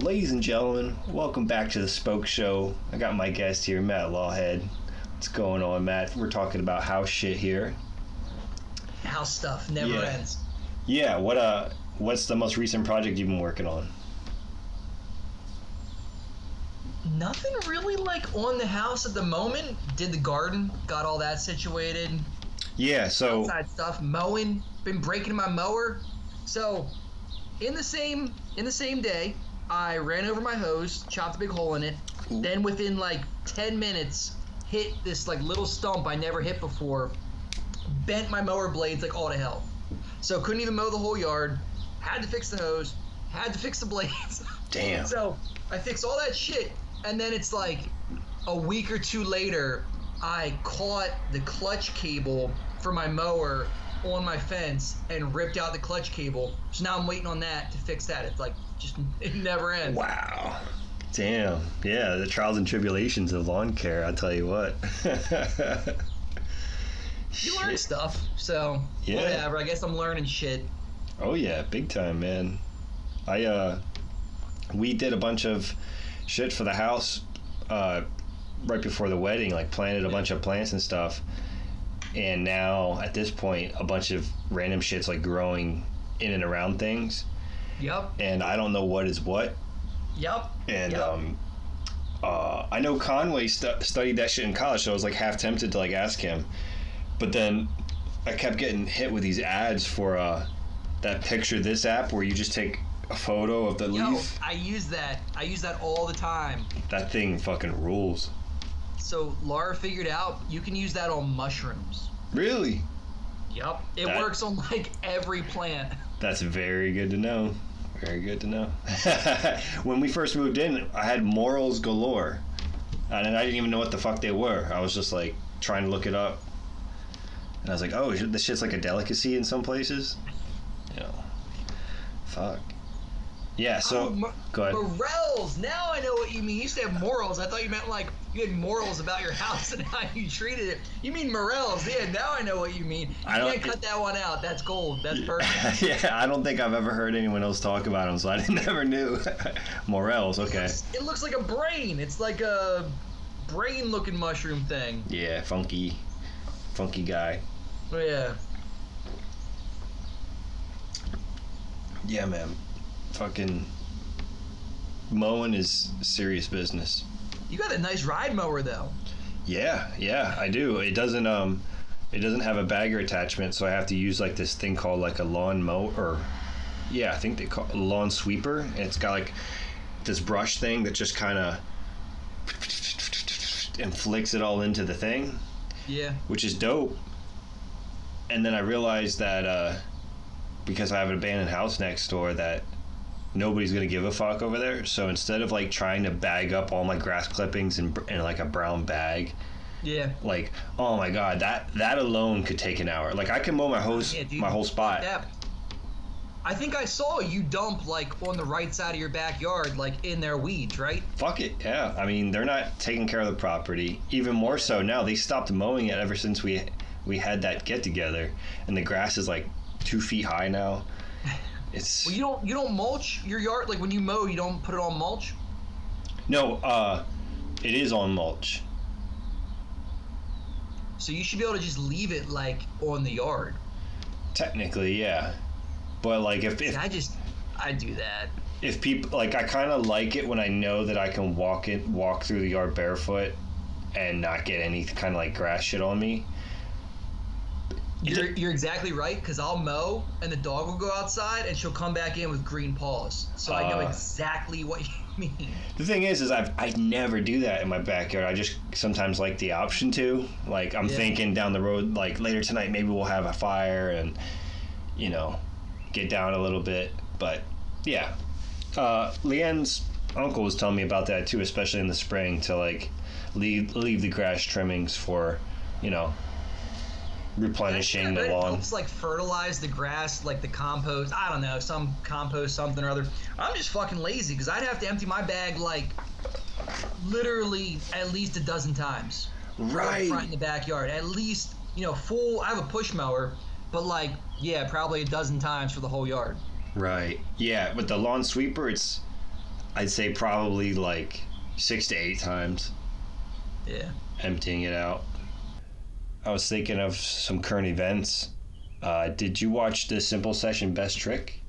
Ladies and gentlemen, welcome back to the Spoke Show. I got my guest here, Matt Loughead. What's going on, Matt? We're talking about house shit here. House stuff never ends. Yeah, what's the most recent project you've been working on? Nothing really on the house at the moment. Did the garden, got all that situated. Yeah, so outside stuff, mowing, been breaking my mower. So in the same day, I ran over my hose, chopped a big hole in it. Ooh. Then within 10 minutes, hit this little stump I never hit before. Bent my mower blades all to hell. So couldn't even mow the whole yard. Had to fix the hose. Had to fix the blades. Damn. So I fixed all that shit, and then it's a week or two later, I caught the clutch cable for my mower on my fence and ripped out the clutch cable. So now I'm waiting on that to fix that. It's it never ends. Wow. Damn. Yeah, the trials and tribulations of lawn care, I'll tell you what. You learn stuff, so yeah. Whatever. I guess I'm learning shit. Oh yeah, big time, man. We did a bunch of shit for the house right before the wedding, planted a bunch of plants and stuff. And now at this point, a bunch of random shit's growing in and around things. Yep. And I don't know what is what. Yep. And yep. I know Conway studied that shit in college, so I was half tempted to ask him. But then I kept getting hit with these ads for that Picture This app where you just take a photo of the leaf. I use that. I use that all the time. That thing fucking rules. So Laura figured out you can use that on mushrooms. Really? Yep. It works on every plant. That's very good to know. Very good to know. When we first moved in, I had morels galore. And I didn't even know what the fuck they were. I was just trying to look it up. And I was oh, this shit's a delicacy in some places. Fuck. Yeah, so go ahead. Morels. Now I know what you mean. You used to have morals. I thought you meant you had morals about your house and how you treated it. You mean morels. Yeah, now I know what you mean. You can't cut that one out. That's gold. That's perfect. Yeah, I don't think I've ever heard anyone else talk about them, so I never knew. Morels, okay. It looks like a brain. It's like a brain-looking mushroom thing. Yeah, funky guy. Oh, yeah. Yeah, man. Fucking mowing is serious business. You got a nice ride mower though. Yeah, I do. It doesn't have a bagger attachment, so I have to use this thing called a lawn mower. Yeah, I think they call it a lawn sweeper. And it's got this brush thing that just kind of and flicks it all into the thing. Yeah. Which is dope. And then I realized that because I have an abandoned house next door that nobody's gonna give a fuck over there. So instead of trying to bag up all my grass clippings in a brown bag, yeah, oh my god, that alone could take an hour. I can mow my my whole spot. Yeah. I think I saw you dump on the right side of your backyard in their weeds, right? Fuck it, yeah. I mean, they're not taking care of the property. Even more so now, they stopped mowing it ever since we had that get together, and the grass is 2 feet high now. It's well, you don't mulch your yard when you mow. You don't put it on mulch. No, it is on mulch. So you should be able to just leave it on the yard. Technically, yeah, but if I do that. If people I kind of like it when I know that I can walk through the yard barefoot and not get any kind of grass shit on me. You're exactly right, because I'll mow and the dog will go outside and she'll come back in with green paws. So I know exactly what you mean. The thing is I never do that in my backyard. I just sometimes like the option to. I'm thinking down the road, later tonight maybe we'll have a fire and, get down a little bit. But yeah, Leanne's uncle was telling me about that too, especially in the spring, to leave the grass trimmings for, replenishing the lawn. It helps fertilize the grass, the compost. I don't know, some compost, something or other. I'm just fucking lazy because I'd have to empty my bag literally at least a dozen times. Right. Front in the backyard, at least full. I have a push mower, but probably a dozen times for the whole yard. Right. Yeah, with the lawn sweeper, I'd say probably like 6 to 8 times. Yeah. Emptying it out. I was thinking of some current events. Did you watch the Simple Session Best Trick?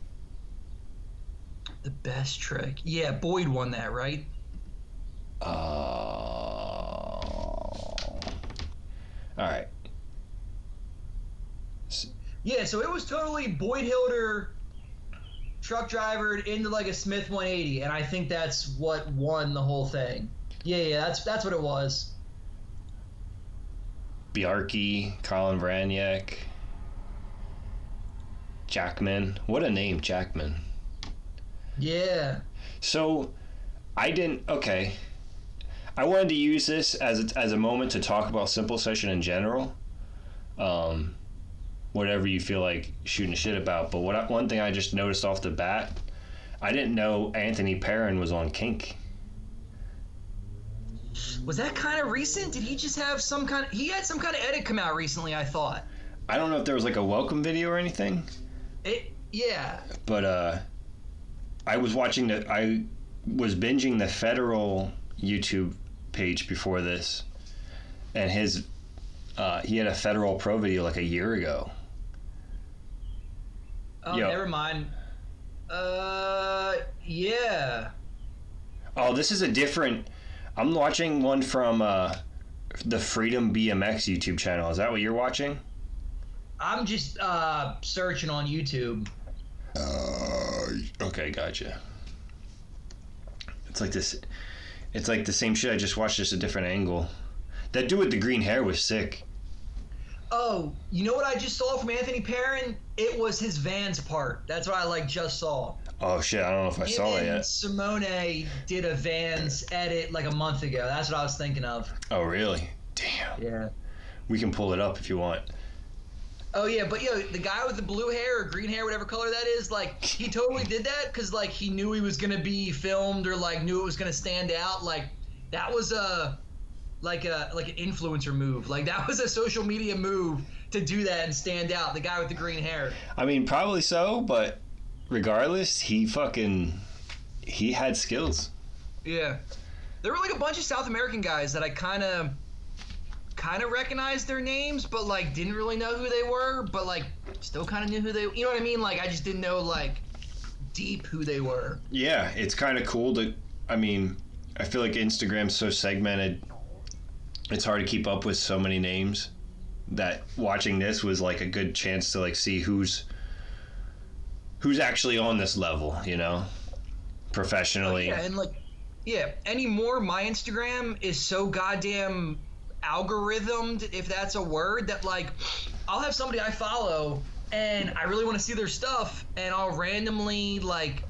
The best trick. Yeah, Boyd won that, right? All right. Yeah, so it was totally Boyd Hilder truck driver into like a Smith 180, and I think that's what won the whole thing. Yeah, that's what it was. Bjarke, Colin Vraniak, Jackman. What a name, Jackman. Yeah. So, okay. I wanted to use this as a moment to talk about Simple Session in general. Whatever you feel like shooting shit about. But one thing I just noticed off the bat, I didn't know Anthony Perrin was on Kink. Was that kind of recent? Did he just have he had some kind of edit come out recently, I thought. I don't know if there was like a welcome video or anything. Yeah. But I was binging the Federal YouTube page before this, and he had a Federal Pro video like a year ago. Oh, never mind. Yeah. Oh, this is a different. I'm watching one from the Freedom BMX YouTube channel. Is that what you're watching? I'm just searching on YouTube. Okay, gotcha. It's like this. It's like the same shit I just watched, just a different angle. That dude with the green hair was sick. Oh, you know what I just saw from Anthony Perrin? It was his Vans part. That's what I just saw. Oh shit, I don't know if I saw that yet. Simone did a Vans edit like a month ago. That's what I was thinking of. Oh really? Damn. Yeah. We can pull it up if you want. Oh yeah, but the guy with the blue hair or green hair, whatever color that is, like he totally did that because like he knew he was gonna be filmed or like knew it was gonna stand out. Like that was like an influencer move. Like that was a social media move to do that and stand out. The guy with the green hair. I mean, probably so, but regardless, he had skills. Yeah, there were like a bunch of South American guys that I kind of recognized their names, but like didn't really know who they were, but like still kind of knew who they. You know what I mean? Like I just didn't know like deep who they were. Yeah, it's kind of cool to. I mean, I feel like Instagram's so segmented. It's hard to keep up with so many names. That watching this was like a good chance to like see who's actually on this level, you know, professionally. Yeah, and like, anymore my Instagram is so goddamn algorithmed, if that's a word, that like I'll have somebody I follow and I really want to see their stuff and I'll randomly like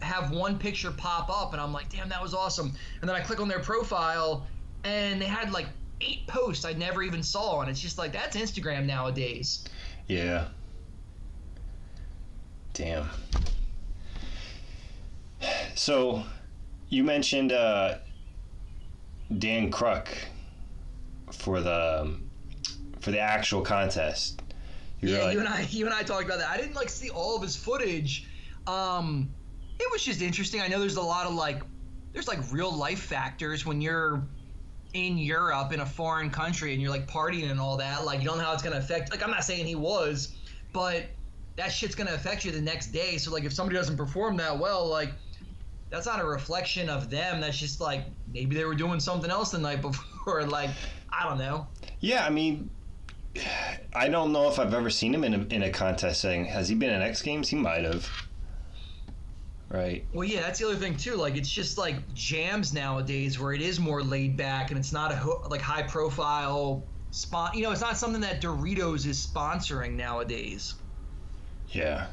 have one picture pop up and I'm like, damn, that was awesome. And then I click on their profile and they had like 8 posts I never even saw, and it's just like, that's Instagram nowadays. Yeah. Damn. So, you mentioned Dan Kruk for the actual contest. Yeah, you and I talked about that. I didn't like see all of his footage. It was just interesting. I know there's a lot of like, there's like real life factors when you're in Europe in a foreign country and you're like partying and all that. Like you don't know how it's gonna affect. Like I'm not saying he was, but that shit's gonna affect you the next day. So like if somebody doesn't perform that well, like that's not a reflection of them. That's just like maybe they were doing something else the night before. Like I don't know. Yeah, I mean, I don't know if I've ever seen him in a contest setting. Has he been in X Games? He might have. Right. Well, yeah, that's the other thing too. Like, it's just like jams nowadays, where it is more laid back, and it's not a like high profile spot. You know, it's not something that Doritos is sponsoring nowadays. Yeah.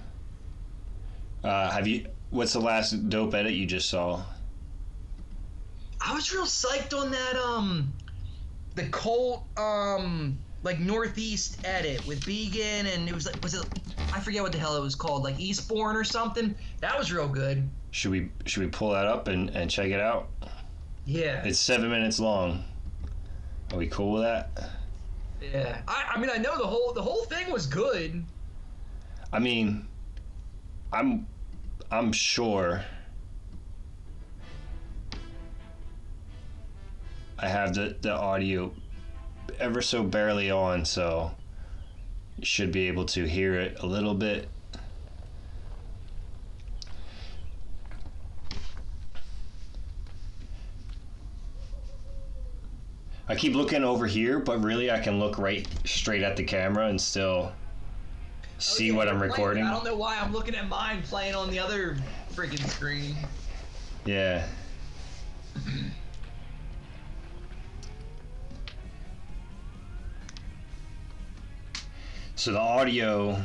What's the last dope edit you just saw? I was real psyched on that the Colt like Northeast edit with Began, and it was I forget what the hell it was called, like Eastbourne or something. That was real good. Should we pull that up and check it out? Yeah. It's 7 minutes long. Are we cool with that? Yeah. I mean, I know the whole thing was good. I mean, I'm sure I have the audio ever so barely on, so you should be able to hear it a little bit. I keep looking over here, but really I can look right straight at the camera and still see what I'm recording. I don't know why I'm looking at mine playing on the other freaking screen. Yeah. So the audio,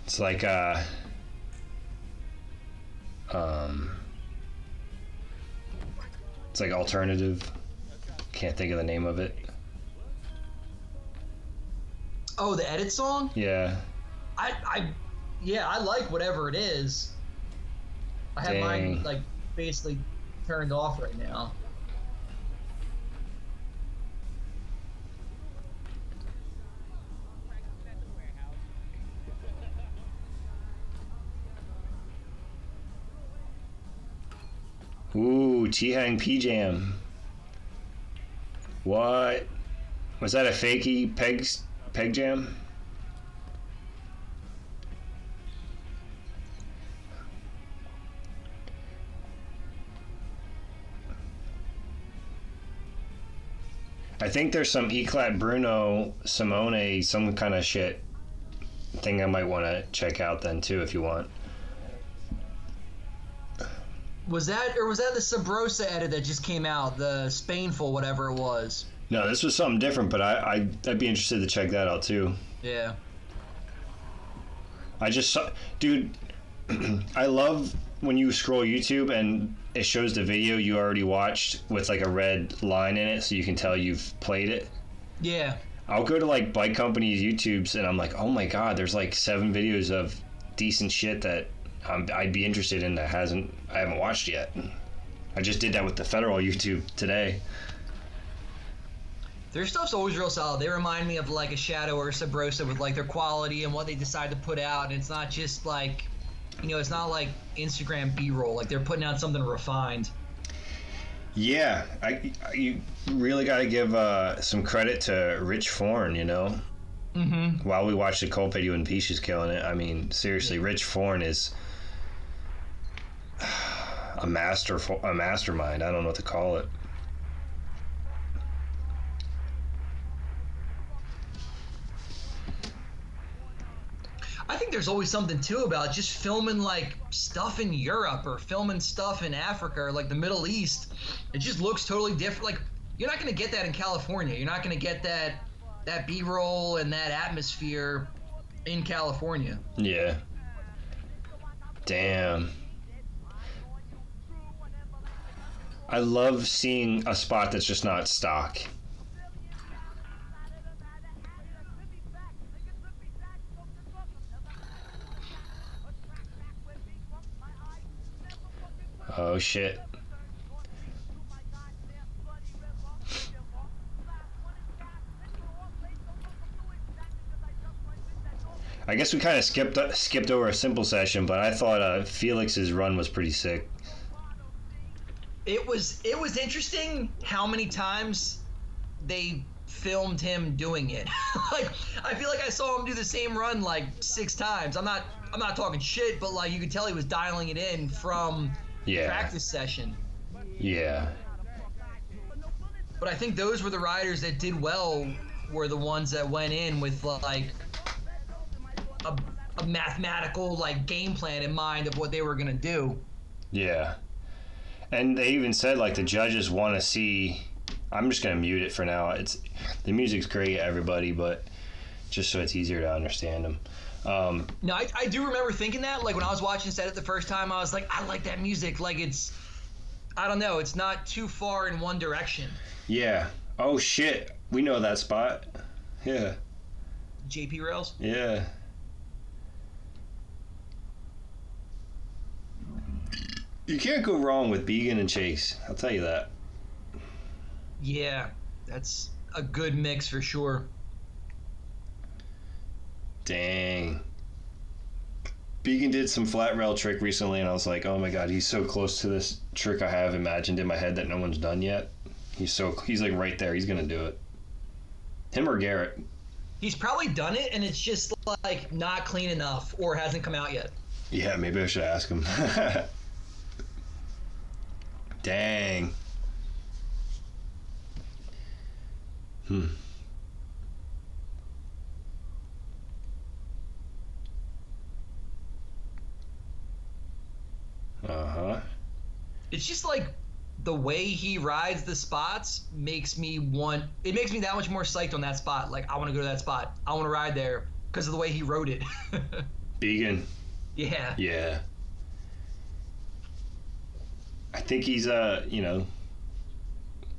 it's like it's like alternative. Can't think of the name of it. Oh, the edit song? Yeah. I like whatever it is. I have mine like basically turned off right now. Ooh, T-Hang P-Jam. What? Was that a fakey peg jam? I think there's some Eclat Bruno Simone, some kind of shit thing I might want to check out then too if you want. Was that the Sabrosa edit that just came out, the Spainful, whatever it was? No, this was something different, but I'd be interested to check that out too. Yeah. I just saw, dude, I love when you scroll YouTube and it shows the video you already watched with like a red line in it so you can tell you've played it. Yeah. I'll go to like bike companies' YouTubes and I'm like, oh my god, there's like 7 videos of decent shit that I'd be interested in that I haven't watched yet. I just did that with the Federal YouTube today. Their stuff's always real solid. They remind me of like a Shadow or a Sabrosa with like their quality and what they decide to put out. And it's not just like, it's not like Instagram B-roll. Like they're putting out something refined. Yeah, you really got to give some credit to Rich Forn, Mm-hmm. While we watch the Cold video and Peach is killing it. I mean, seriously, Rich Forn is a mastermind. I don't know what to call it. I think there's always something too about just filming like stuff in Europe or filming stuff in Africa or like the Middle East. It just looks totally different. Like you're not going to get that in California. You're not going to get that B-roll and that atmosphere in California. Yeah. Damn. I love seeing a spot that's just not stock. Oh shit. I guess we kind of skipped over a simple session, but I thought Felix's run was pretty sick. It was interesting how many times they filmed him doing it. Like I feel like I saw him do the same run like 6 times. I'm not talking shit, but like you could tell he was dialing it in from practice session. Yeah. But I think those were the riders that did well, were the ones that went in with like a mathematical like game plan in mind of what they were gonna do. Yeah. And they even said like the judges want to see. I'm just gonna mute it for now. The music's great, everybody, but just so it's easier to understand them. No, I do remember thinking that, like when I was watching Set It the first time, I was like, I like that music. Like I don't know, it's not too far in one direction. Yeah. Oh shit, we know that spot. Yeah. JP Rails? Yeah. You can't go wrong with Began and Chase, I'll tell you that. Yeah, that's a good mix for sure. Dang. Beacon did some flat rail trick recently, and I was like, oh my god, he's so close to this trick I have imagined in my head that no one's done yet. He's like right there. He's gonna do it. Him or Garrett. He's probably done it, and it's just like not clean enough or hasn't come out yet. Yeah, maybe I should ask him. Dang. Uh-huh. It's just like the way he rides the spots makes me that much more psyched on that spot. Like, I want to go to that spot. I want to ride there because of the way he rode it. Beacon. Yeah. Yeah. I think he's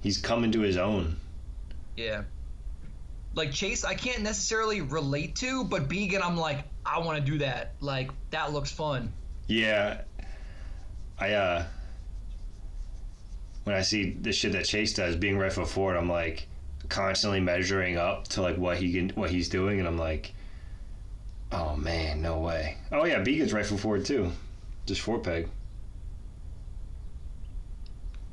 he's coming to his own. Yeah. Like Chase, I can't necessarily relate to, but Beacon, I'm like, I want to do that. Like, that looks fun. Yeah. When I see the shit that Chase does, being right foot forward, I'm like constantly measuring up to like what he's doing, and I'm like, oh man, no way. Oh yeah, Beacon's right foot forward too, just 4-peg.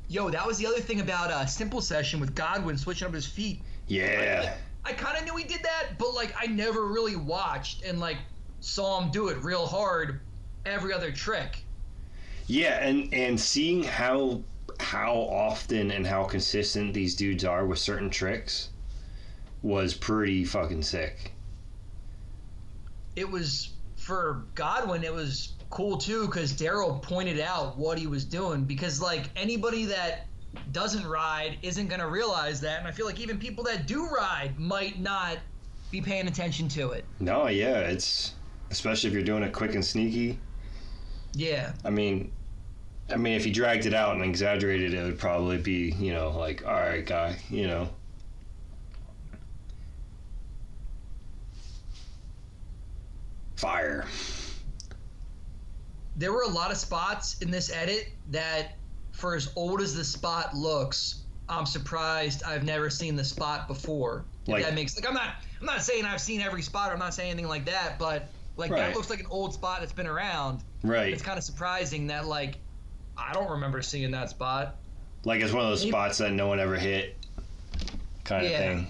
Yo, that was the other thing about Simple Session with Godwin switching up his feet. Yeah. I kind of knew he did that, but like I never really watched and like saw him do it real hard every other trick. Yeah, and seeing how often and how consistent these dudes are with certain tricks was pretty fucking sick. It was, for Godwin, it was cool too because Daryl pointed out what he was doing, because like anybody that doesn't ride isn't going to realize that, and I feel like even people that do ride might not be paying attention to it. No, yeah, it's especially if you're doing it quick and sneaky. Yeah. I mean, if he dragged it out and exaggerated, it would probably be, like, all right, guy, Fire. There were a lot of spots in this edit that, for as old as the spot looks, I'm surprised I've never seen the spot before. If that makes, like, I'm not saying I've seen every spot, or I'm not saying anything like that, but like that looks like an old spot that's been around. Right. It's kind of surprising that like I don't remember seeing that spot. Like it's one of those spots that no one ever hit, kind of thing.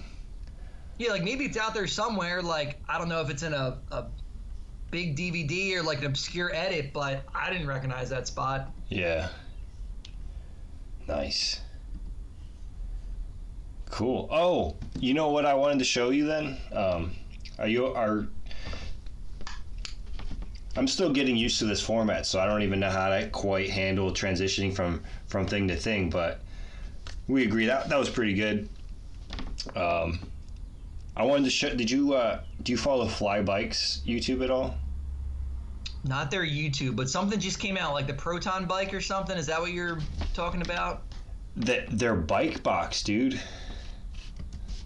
Yeah, like maybe it's out there somewhere. Like I don't know if it's in a big DVD or like an obscure edit, but I didn't recognize that spot. Yeah. Nice. Cool. Oh, you know what I wanted to show you then? I'm still getting used to this format, so I don't even know how to quite handle transitioning from thing to thing, but we agree that was pretty good. I wanted to show, do you follow Fly Bike's YouTube at all? Not their YouTube, but something just came out, like the Proton bike or something. Is that what you're talking about? Their bike box, dude.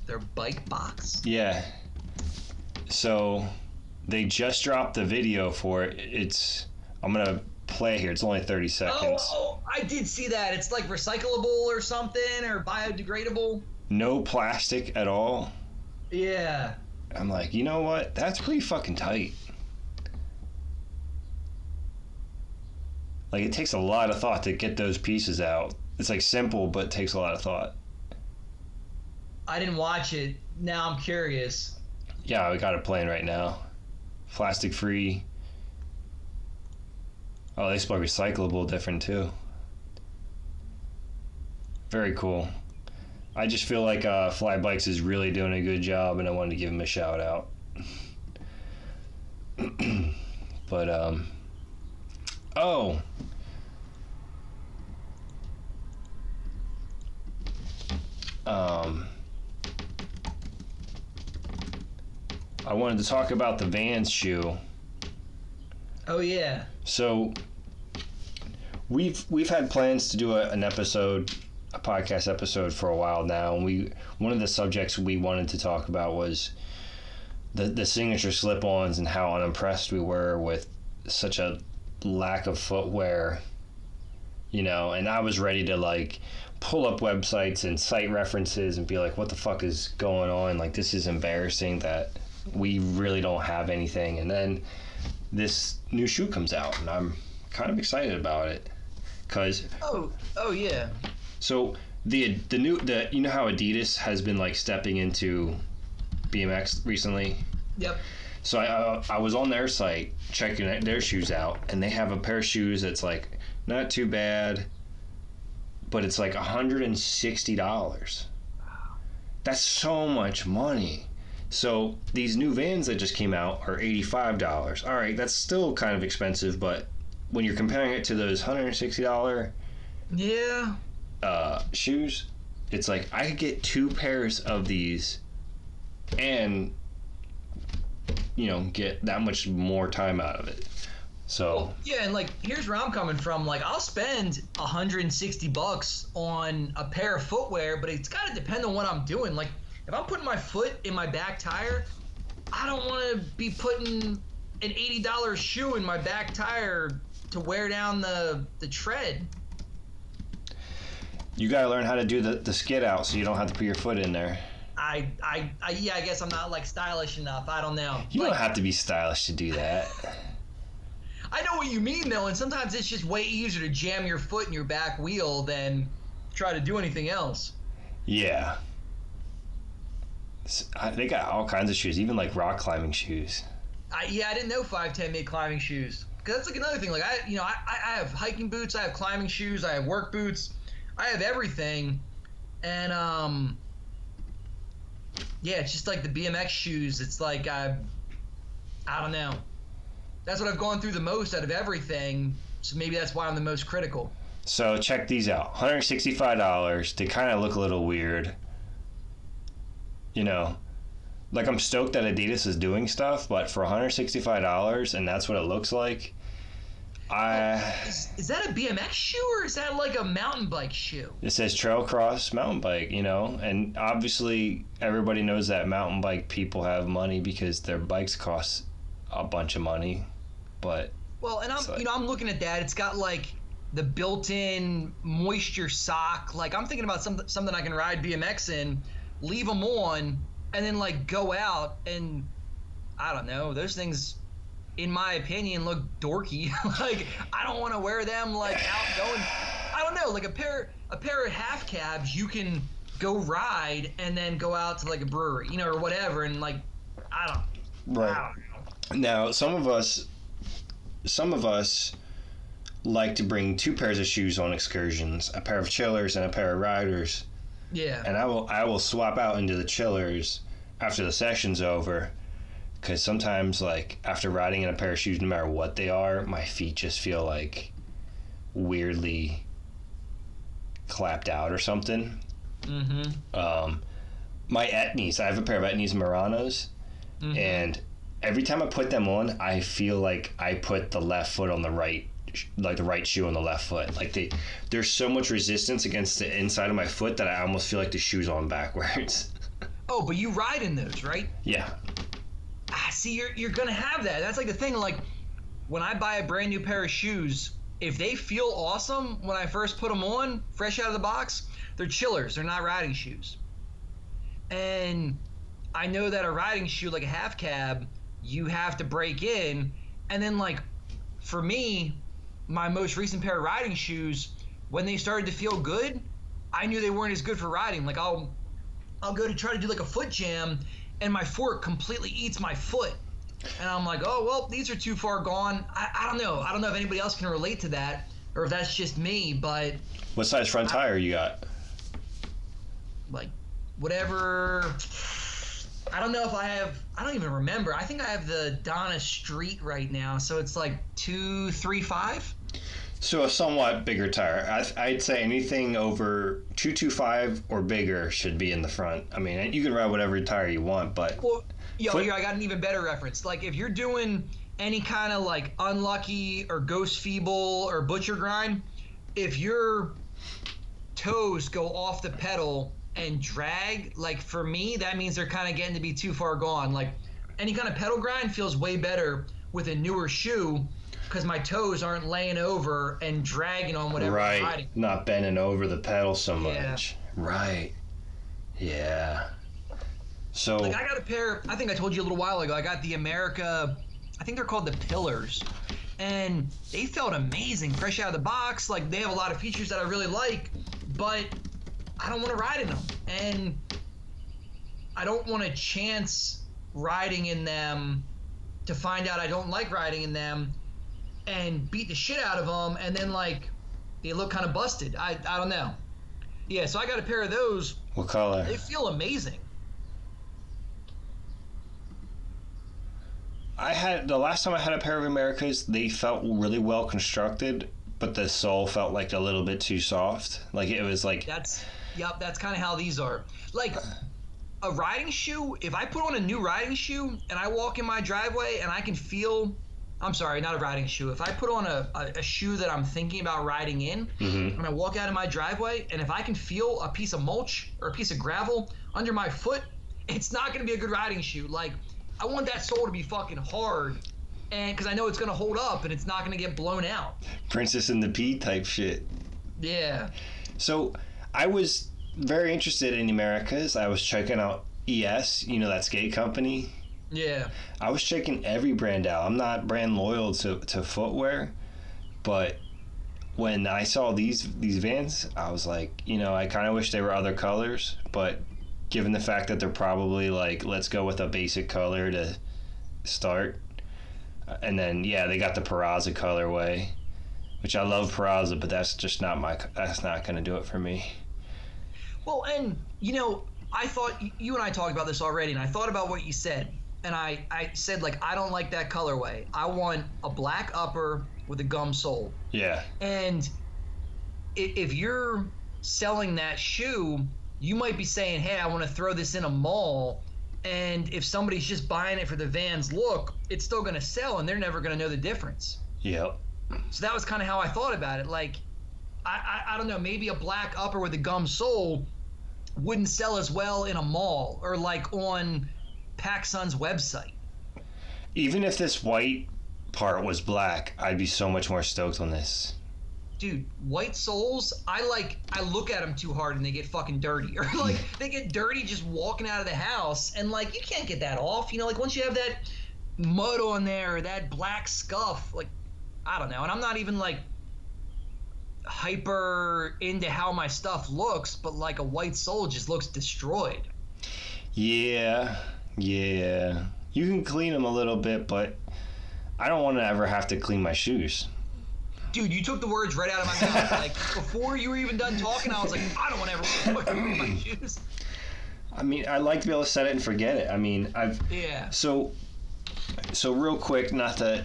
Their bike box? Yeah. So they just dropped the video for it. I'm gonna play here. It's only 30 seconds. Oh, I did see that. It's like recyclable or something, or biodegradable. No plastic at all. Yeah. I'm like, you know what? That's pretty fucking tight. Like, it takes a lot of thought to get those pieces out. It's like simple, but it takes a lot of thought. I didn't watch it. Now I'm curious. Yeah, we got it playing right now. Plastic free. Oh, they spell recyclable different too. Very cool. I just feel like Fly Bikes is really doing a good job, and I wanted to give him a shout out. But I wanted to talk about the Vans shoe. Oh yeah. So we've had plans to do a podcast episode for a while now, and one of the subjects we wanted to talk about was the signature slip-ons and how unimpressed we were with such a lack of footwear, and I was ready to like pull up websites and cite references and be like, what the fuck is going on? Like, this is embarrassing that we really don't have anything. And then this new shoe comes out, and I'm kind of excited about it, cause oh yeah. so the you know how Adidas has been like stepping into BMX recently? Yep. So I was on their site checking their shoes out, and they have a pair of shoes that's like not too bad, but it's like $160. That's so much money. So these new Vans that just came out are $85. All right, that's still kind of expensive, but when you're comparing it to those $160 shoes, it's like I could get 2 pairs of these and get that much more time out of it. So yeah, and like here's where I'm coming from. Like I'll spend $160 on a pair of footwear, but it's got to depend on what I'm doing. Like if I'm putting my foot in my back tire, I don't want to be putting an $80 shoe in my back tire to wear down the tread. You gotta learn how to do the skid out so you don't have to put your foot in there. I guess I'm not like stylish enough. I don't know. You don't have to be stylish to do that. I know what you mean though, and sometimes it's just way easier to jam your foot in your back wheel than try to do anything else. Yeah. They got all kinds of shoes, even like rock climbing shoes. I didn't know 510 made climbing shoes. Cause that's like another thing. Like I have hiking boots, I have climbing shoes, I have work boots, I have everything, and yeah, it's just like the BMX shoes. It's like I don't know. That's what I've gone through the most out of everything. So maybe that's why I'm the most critical. So check these out. $165. They kind of look a little weird. Like I'm stoked that Adidas is doing stuff, but for $165 and that's what it looks like. Is that a BMX shoe or is that like a mountain bike shoe? It says trail cross mountain bike, and obviously everybody knows that mountain bike people have money because their bikes cost a bunch of money. But and I'm looking at that. It's got like the built-in moisture sock. Like I'm thinking about something I can ride BMX in, leave them on, and then like go out and I don't know. Those things, in my opinion, look dorky. Like I don't want to wear them like out going. I don't know. Like a pair of half cabs you can go ride and then go out to like a brewery, or whatever, and like I don't. Right. I don't know. Now some of us like to bring 2 pairs of shoes on excursions, a pair of chillers and a pair of riders. Yeah. And I will swap out into the chillers after the session's over, because sometimes like after riding in a pair of shoes, no matter what they are, my feet just feel like weirdly clapped out or something. Mm-hmm. My Etnies, I have a pair of Etnies Muranos, and every time I put them on, I feel like I put the left foot on the right, like the right shoe on the left foot. Like there's so much resistance against the inside of my foot that I almost feel like the shoe's on backwards. Oh, but you ride in those, right? Yeah. See, you're gonna have that. That's like the thing. Like when I buy a brand new pair of shoes, if they feel awesome when I first put them on, fresh out of the box, they're chillers. They're not riding shoes. And I know that a riding shoe, like a half cab, you have to break in. And then like for me, my most recent pair of riding shoes, when they started to feel good, I knew they weren't as good for riding. Like I'll go to try to do like a foot jam, and my fork completely eats my foot. And I'm like, oh, well, these are too far gone. I don't know. I don't know if anybody else can relate to that or if that's just me, but... What size front tire you got? Like, whatever... I don't know if I have... I don't even remember. I think I have the Donna Street right now, so it's like 235. So a somewhat bigger tire. I'd say anything over 225 or bigger should be in the front. I mean, you can ride whatever tire you want, but... Well, here, I got an even better reference. Like, if you're doing any kind of, like, Unlucky or Ghost Feeble or Butcher Grind, if your toes go off the pedal and drag, like, for me, that means they're kind of getting to be too far gone. Like, any kind of pedal grind feels way better with a newer shoe because my toes aren't laying over and dragging on whatever I'm riding. Not bending over the pedal so much. Yeah. Right. Yeah. So like I got a pair. I think I told you a little while ago. I got the America. I think they're called the Pillars, and they felt amazing, fresh out of the box. Like they have a lot of features that I really like, but I don't want to ride in them, and I don't want to chance riding in them to find out I don't like riding in them and beat the shit out of them, and then like they look kind of busted. I don't know. Yeah, so I got a pair of those. what color? They feel amazing. The last time I had a pair of Americas, they felt really well constructed, but the sole felt like a little bit too soft. Like it was like That's kind of how these are. Like a riding shoe, if I put on a new riding shoe and I walk in my driveway and I can feel, I'm sorry, not a riding shoe. If I put on a shoe that I'm thinking about riding in, and I walk out of my driveway, and if I can feel a piece of mulch or a piece of gravel under my foot, it's not going to be a good riding shoe. Like, I want that sole to be fucking hard, and because I know it's going to hold up and it's not going to get blown out. Princess and the Pea type shit. Yeah. So I was very interested in Americas. I was checking out ES, you know, that skate company. Yeah. I was checking every brand out. I'm not brand loyal to footwear, but when I saw these Vans, I was like, you know, I kind of wish they were other colors, but given the fact that they're probably like, let's go with a basic color to start. And then, yeah, they got the Peraza colorway, which I love Peraza, but that's just not that's not going to do it for me. Well, and, you know, I thought, you and I talked about this already, and I thought about what you said. And I said, like, I don't like that colorway. I want a black upper with a gum sole. Yeah. And if you're selling that shoe, you might be saying, hey, I want to throw this in a mall. And if somebody's just buying it for the Vans look, it's still going to sell, and they're never going to know the difference. Yep. So that was kind of how I thought about it. Like, I don't know, maybe a black upper with a gum sole wouldn't sell as well in a mall or like on PacSun's website. Even if this white part was black, I'd be so much more stoked on this. Dude, white soles, I look at them too hard and they get fucking dirty. Or like they get dirty just walking out of the house, and like you can't get that off. You know, like once you have that mud on there or that black scuff, like I don't know. And I'm not even like hyper into how my stuff looks, but like a white sole just looks destroyed. Yeah. You can clean them a little bit, but I don't want to ever have to clean my shoes. Dude, you took the words right out of my mouth. Like, before you were even done talking, I was like, I don't want to ever clean my shoes. I mean, I'd like to be able to set it and forget it. I mean, Yeah. So real quick, not to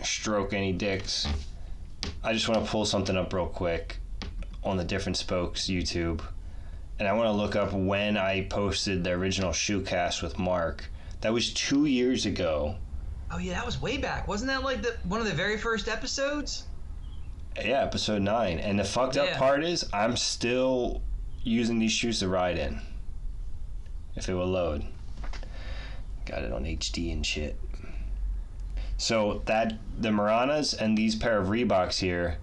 stroke any dicks. I just want to pull something up real quick on the Different Spokes YouTube. And I want to look up when I posted the original Shoecast with Mark. That was 2 years ago. Oh yeah, that was way back. Wasn't that like one of the very first episodes? Yeah, episode 9. And the fucked up part is I'm still using these shoes to ride in. If it will load. Got it on HD and shit. So the Maranas and these pair of Reeboks here,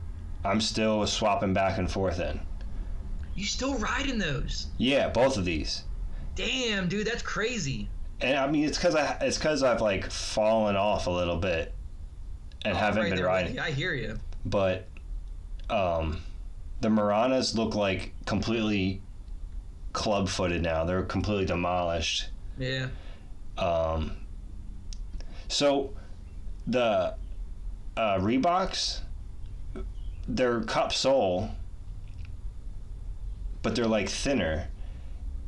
I'm still swapping back and forth in. You still riding those? Yeah, both of these. Damn, dude, that's crazy. And I mean, it's because I've like fallen off a little bit and haven't been riding. I hear you. But the Maranas look like completely club-footed now. They're completely demolished. Yeah. So the Reeboks, they're cup sole, but they're like thinner,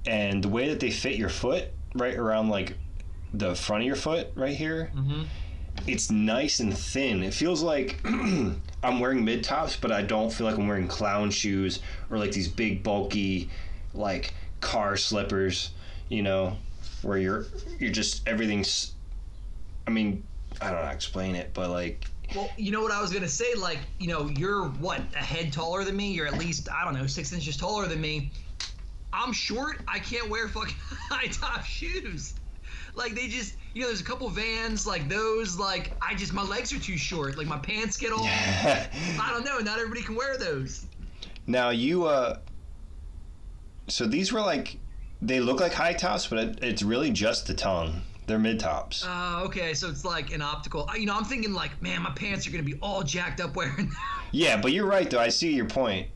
and the way that they fit your foot right around like the front of your foot right here, it's nice and thin. It feels like I'm wearing mid tops, but I don't feel like I'm wearing clown shoes or like these big bulky like car slippers, you know, where you're just everything's, I mean, I don't know how to explain it, but like, well, you know what I was gonna say, like, you know, you're what, a head taller than me? You're at least, I don't know, 6 inches taller than me. I'm short. I can't wear fucking high top shoes. Like, they just, you know, there's a couple Vans like those, like, my legs are too short. Like, my pants get all, I don't know, not everybody can wear those. Now you, so these were like they look like high tops, but it's really just the tongue. They're mid tops. Okay, so it's like an optical. I'm thinking like, man, my pants are gonna be all jacked up wearing that. Yeah, but you're right though. I see your point.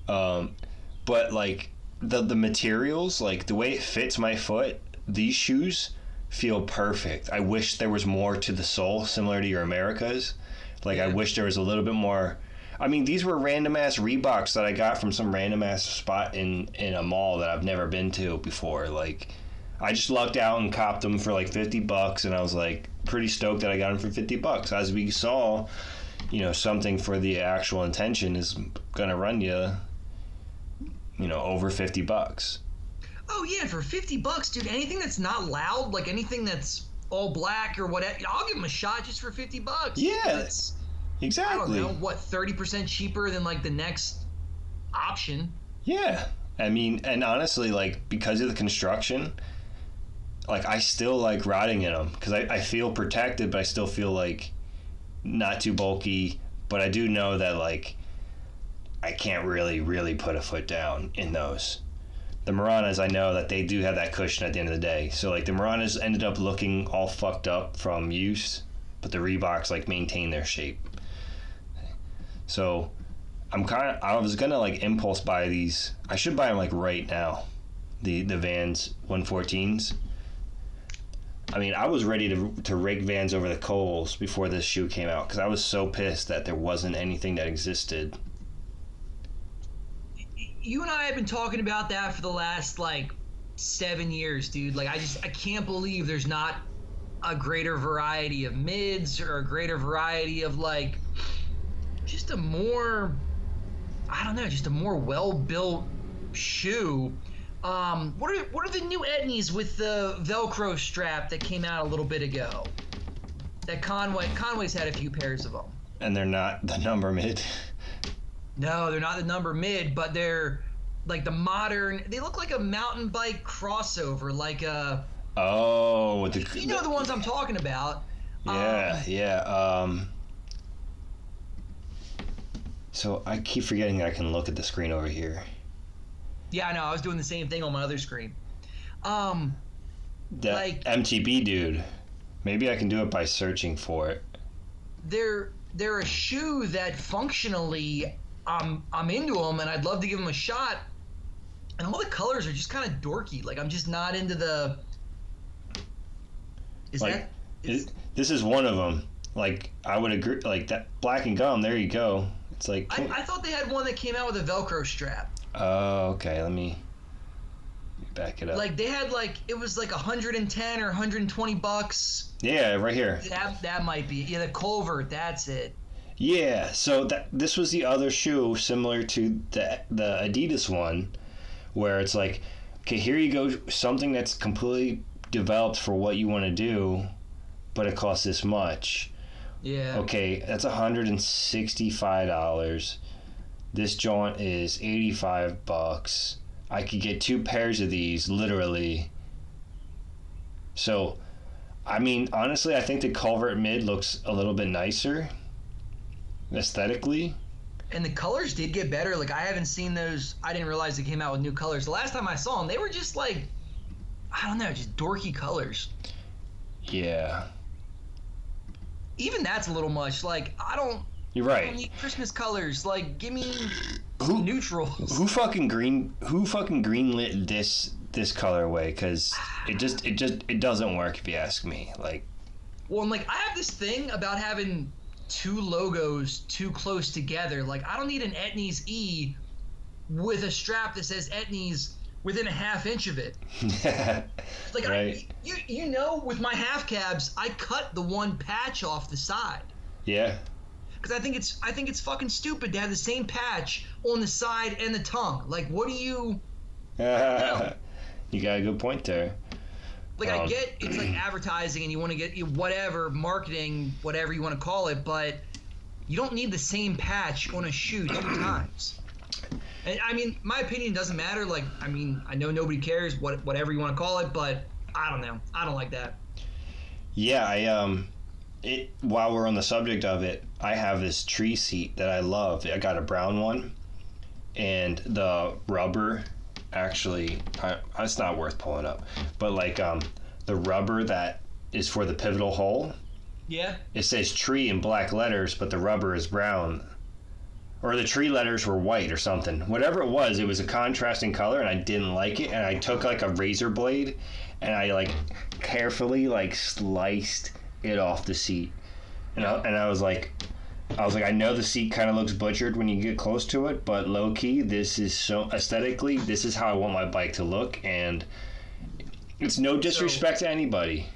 But like the materials, like the way it fits my foot, these shoes feel perfect. I wish there was more to the sole, similar to your Americas. Like, I wish there was a little bit more. I mean, these were random ass Reeboks that I got from some random ass spot in a mall that I've never been to before. Like, I just lucked out and copped them for like $50, and I was like pretty stoked that I got them for $50. As we saw, something for the actual intention is gonna run you, over $50. Oh yeah, for $50, dude. Anything that's not loud, like anything that's all black or whatever, I'll give them a shot just for $50. Yeah, exactly. I don't know, what, 30% cheaper than like the next option. Yeah, I mean, and honestly, like, because of the construction, like, I still like riding in them because I feel protected, but I still feel like not too bulky. But I do know that like I can't really put a foot down in those. The Maranas, I know that they do have that cushion at the end of the day. So, like, the Maranas ended up looking all fucked up from use, but the Reeboks, like, maintain their shape. So, I was gonna, like, impulse buy these. I should buy them, like, right now. The Vans 114s. I mean, I was ready to rake Vans over the coals before this shoe came out because I was so pissed that there wasn't anything that existed. You and I have been talking about that for the last like 7 years, dude. Like, I can't believe there's not a greater variety of mids or a greater variety of like just a more, I don't know, just a more well-built shoe. What are the new Etnies with the Velcro strap that came out a little bit ago? That Conway's had a few pairs of them. And they're not the number mid. No, they're not the number mid, but they're like the modern. They look like a mountain bike crossover, like a. Oh, you know the ones I'm talking about. Yeah. So I keep forgetting that I can look at the screen over here. Yeah, I know. I was doing the same thing on my other screen. That like MTB dude. Maybe I can do it by searching for it. They're a shoe that functionally. I'm into them, and I'd love to give them a shot. And all the colors are just kind of dorky. Like, I'm just not into the. This is one of them. Like, I would agree. Like that black and gum. There you go. It's like. I thought they had one that came out with a Velcro strap. Oh, okay. Let me back it up. Like, they had it was like $110 or $120. Yeah, right here. That might be. Yeah, the Culvert. That's it. Yeah, so this was the other shoe similar to the Adidas one, where it's like, okay, here you go, something that's completely developed for what you want to do, but it costs this much. Yeah. Okay, that's $165. This jaunt is $85. I could get 2 pairs of these, literally. So, I mean, honestly, I think the Culvert mid looks a little bit nicer. Aesthetically, and the colors did get better. Like, I haven't seen those. I didn't realize they came out with new colors. The last time I saw them, they were just like, I don't know, just dorky colors. Yeah. Even that's a little much. Like, You're right. I don't need Christmas colors. Like, give me neutrals. Who fucking greenlit this colorway? Because it doesn't work if you ask me. Like. Well, and like, I have this thing about having 2 logos too close together. Like, I don't need an Etnies E with a strap that says Etnies within a ½ inch of it. Like, right. With my half cabs, I cut the one patch off the side. Yeah. Because I think it's fucking stupid to have the same patch on the side and the tongue. Like, what do you? You got a good point there. Like, I get it's like advertising and you want to get whatever, marketing, whatever you want to call it, but you don't need the same patch on a shoe 2 times. And, I mean, my opinion doesn't matter. Like, I mean, I know nobody cares, whatever you want to call it, but I don't know. I don't like that. Yeah, while we're on the subject of it, I have this tree seat that I love. I got a brown one, and the rubber actually, it's not worth pulling up, but like the rubber that is for the pivotal hole. Yeah. It says tree in black letters, but the rubber is brown. Or the tree letters were white or something. Whatever it was a contrasting color, and I didn't like it. And I took like a razor blade, and I like carefully like sliced it off the seat. And I was like, I know the seat kind of looks butchered when you get close to it, but low key, this is so aesthetically, this is how I want my bike to look, and it's no disrespect to anybody.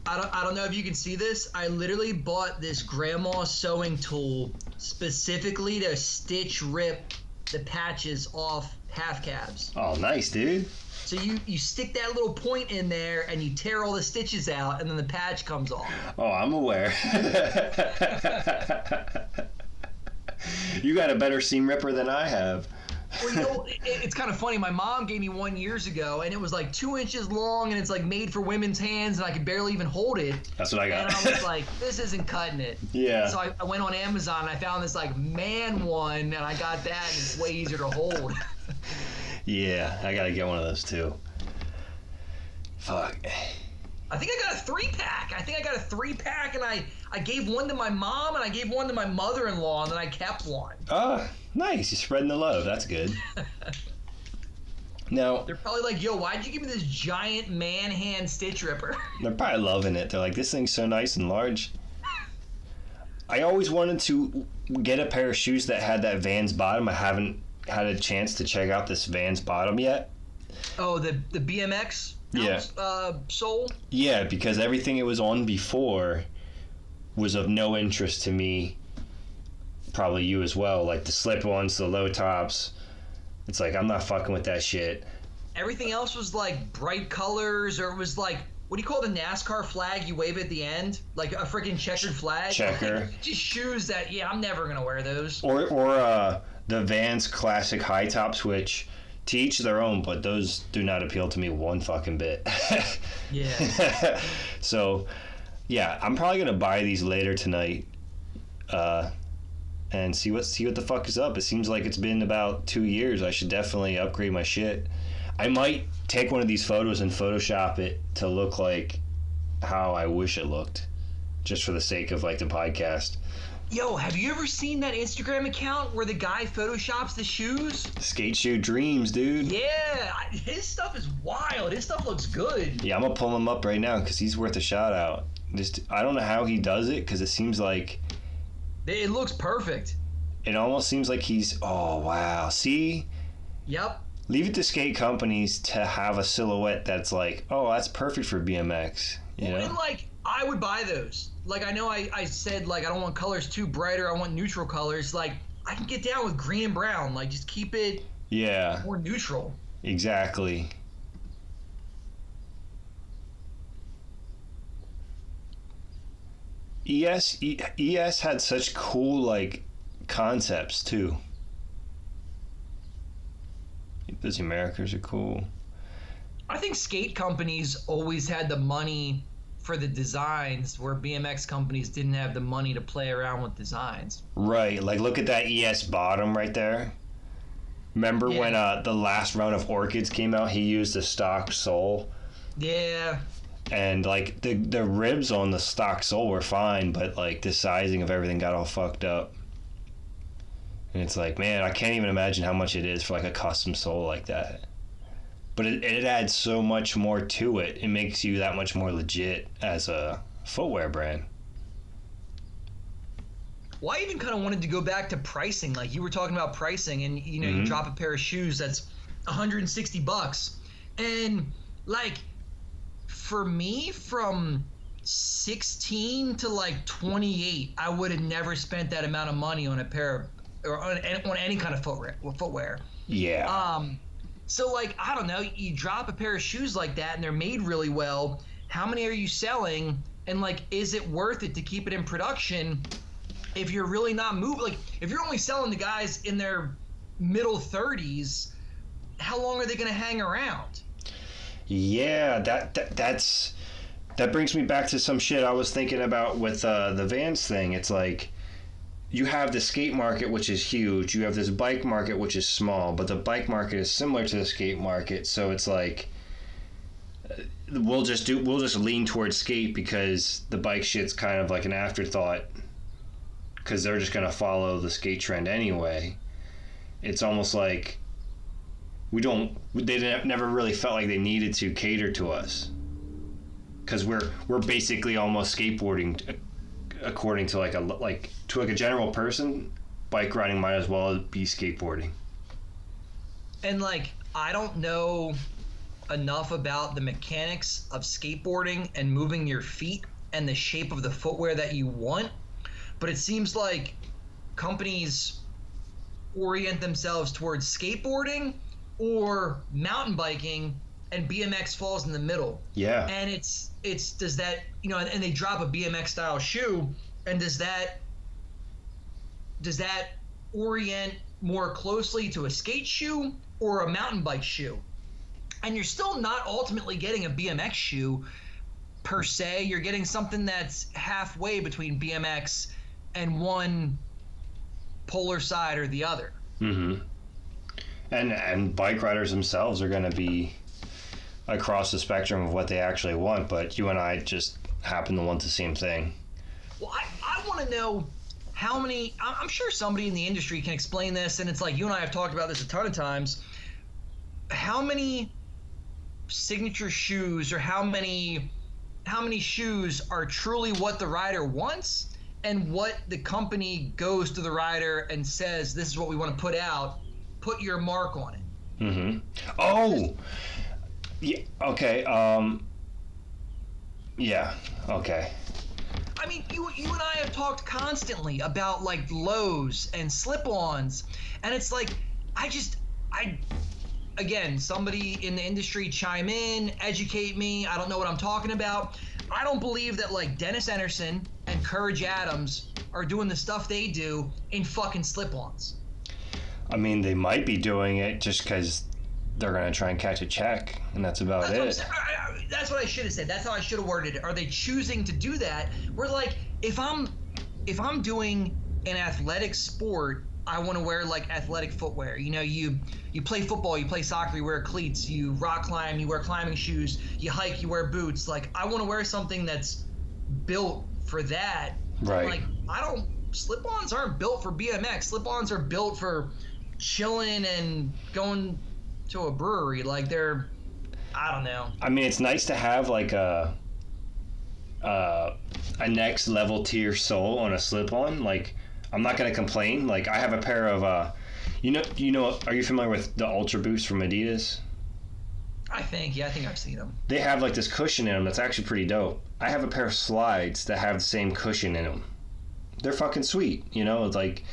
I don't know if you can see this. I literally bought this grandma sewing tool specifically to stitch rip the patches off half cabs. Oh, nice, dude. So you stick that little point in there and you tear all the stitches out, and then the patch comes off. Oh, I'm aware. You got a better seam ripper than I have. Well, you know, it's kind of funny. My mom gave me one years ago, and it was like 2 inches long, and it's like made for women's hands, and I could barely even hold it. That's what I got. And I was like, this isn't cutting it. Yeah. So I went on Amazon, and I found this like man one, and I got that, and it's way easier to hold. Yeah, I gotta get one of those too. Fuck. I think I got a 3-pack. And I gave one to my mom, and I gave one to my mother-in-law, and then I kept one. Oh, nice. You're spreading the love. That's good. Now, they're probably like, yo, why'd you give me this giant man hand stitch ripper? They're probably loving it. They're like, this thing's so nice and large. I always wanted to get a pair of shoes that had that Vans bottom. I haven't had a chance to check out this Vans bottom yet. Oh, the BMX sole? Yeah, because everything it was on before was of no interest to me. Probably you as well. Like the slip-ons, the low tops. It's like, I'm not fucking with that shit. Everything else was like bright colors, or it was like, what do you call the NASCAR flag you wave at the end? Like a freaking checkered flag? Checker. Like, just shoes that, I'm never going to wear those. Or the Vans classic high tops, which to each their own, but those do not appeal to me one fucking bit. Yeah. So, yeah, I'm probably going to buy these later tonight. And see what the fuck is up. It seems like it's been about 2 years. I should definitely upgrade my shit. I might take one of these photos and Photoshop it to look like how I wish it looked, just for the sake of like the podcast. Yo, have you ever seen that Instagram account where the guy photoshops the shoes? Skate Shoe Dreams, dude. Yeah, his stuff is wild. His stuff looks good. Yeah, I'm gonna pull him up right now because he's worth a shout out. I don't know how he does it, because it seems like it looks perfect. It almost seems like he's... Oh, wow. See? Yep. Leave it to skate companies to have a silhouette that's like, oh, that's perfect for BMX. You know? And, like, I would buy those. Like, I know I said, like, I don't want colors too brighter. I want neutral colors. Like, I can get down with green and brown. Like, just keep it more neutral. Exactly. ES had such cool like concepts too. Those Americans are cool. I think skate companies always had the money for the designs, where BMX companies didn't have the money to play around with designs. Right, like look at that ES bottom right there. Remember when the last round of Orchids came out, he used a stock sole? Yeah. And like the ribs on the stock sole were fine, but like the sizing of everything got all fucked up. And it's like, man, I can't even imagine how much it is for like a custom sole like that. But it adds so much more to it. It makes you that much more legit as a footwear brand. Well, I even kind of wanted to go back to pricing. Like you were talking about pricing, and you drop a pair of shoes that's $160, and like for me, from 16 to like 28, I would have never spent that amount of money on a pair of, or on any kind of footwear. Yeah. So like, I don't know, you drop a pair of shoes like that and they're made really well. How many are you selling? And like, is it worth it to keep it in production if you're really not moving? Like, if you're only selling to guys in their middle 30s, how long are they going to hang around? Yeah, that brings me back to some shit I was thinking about with the Vans thing. It's like, you have the skate market, which is huge. You have this bike market, which is small, but the bike market is similar to the skate market. So it's like we'll just lean towards skate because the bike shit's kind of like an afterthought because they're just gonna follow the skate trend anyway. It's almost like they never really felt like they needed to cater to us because we're basically almost skateboarding according to like a general person. Bike riding might as well be skateboarding. And like, I don't know enough about the mechanics of skateboarding and moving your feet and the shape of the footwear that you want, but it seems like companies orient themselves towards skateboarding or mountain biking, and BMX falls in the middle. Yeah. And it's does that, you know, and they drop a BMX style shoe, and does that orient more closely to a skate shoe or a mountain bike shoe? And you're still not ultimately getting a BMX shoe per se. You're getting something that's halfway between BMX and one polar side or the other. Mm-hmm. And bike riders themselves are going to be across the spectrum of what they actually want, but you and I just happen to want the same thing. Well, I want to know how many, I'm sure somebody in the industry can explain this, and it's like you and I have talked about this a ton of times, how many signature shoes or how many shoes are truly what the rider wants and what the company goes to the rider and says, this is what we want to put out, put your mark on it. Mm-hmm. Oh, yeah. Okay. Yeah. Okay. I mean, you and I have talked constantly about like lows and slip-ons, and it's like again, somebody in the industry chime in, educate me. I don't know what I'm talking about. I don't believe that like Dennis Anderson and Courage Adams are doing the stuff they do in fucking slip-ons. I mean, they might be doing it just because they're going to try and catch a check, and that's about it. That's what I should have said. That's how I should have worded it. Are they choosing to do that? We're like, if I'm doing an athletic sport, I want to wear like athletic footwear. You know, you play football, you play soccer, you wear cleats, you rock climb, you wear climbing shoes, you hike, you wear boots. Like, I want to wear something that's built for that. Right. Like, slip-ons aren't built for BMX. Slip-ons are built for chilling and going to a brewery. Like, they're, I don't know. I mean, it's nice to have like a next level tier sole on a slip-on. Like, I'm not gonna complain. Like, I have a pair of you know, are you familiar with the Ultra Boost from Adidas? I think I've seen them. They have like this cushion in them that's actually pretty dope. I have a pair of slides that have the same cushion in them. They're fucking sweet, you know. It's like,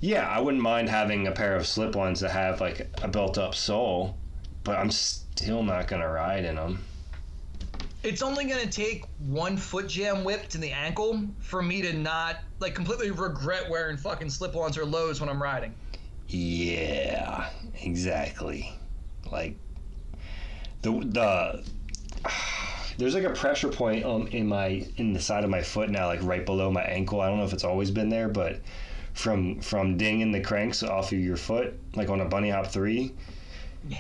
yeah, I wouldn't mind having a pair of slip-ons that have like a built-up sole, but I'm still not gonna ride in them. It's only gonna take one foot jam whip to the ankle for me to not like completely regret wearing fucking slip-ons or lows when I'm riding. Yeah, exactly. Like the there's like a pressure point in the side of my foot now, like right below my ankle. I don't know if it's always been there, but from dinging the cranks off of your foot, like on a bunny hop 3, yeah,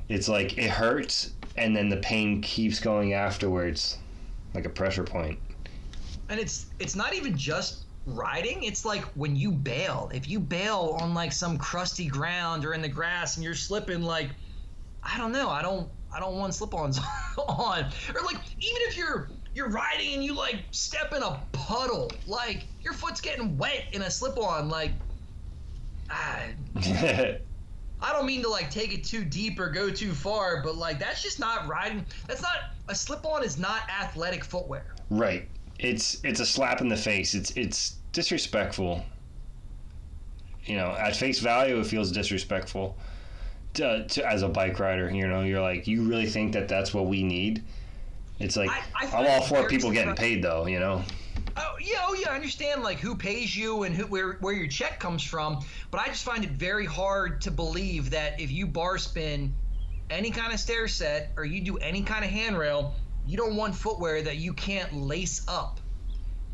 it's like it hurts, and then the pain keeps going afterwards, like a pressure point. And it's not even just riding. It's like when you bail. If you bail on like some crusty ground or in the grass and you're slipping, like, I don't know. I don't want slip-ons on. Or like, even if you're riding and you like step in a puddle, like your foot's getting wet in a slip-on, like, I don't mean to like take it too deep or go too far, but like that's just not riding. A slip-on is not athletic footwear. Right. It's a slap in the face. It's disrespectful. You know, at face value, it feels disrespectful to as a bike rider. You know, you're like, you really think that that's what we need? It's like, I'm all for people getting paid, though. You know. Oh yeah, I understand like who pays you and where your check comes from, but I just find it very hard to believe that if you bar spin any kind of stair set or you do any kind of handrail, you don't want footwear that you can't lace up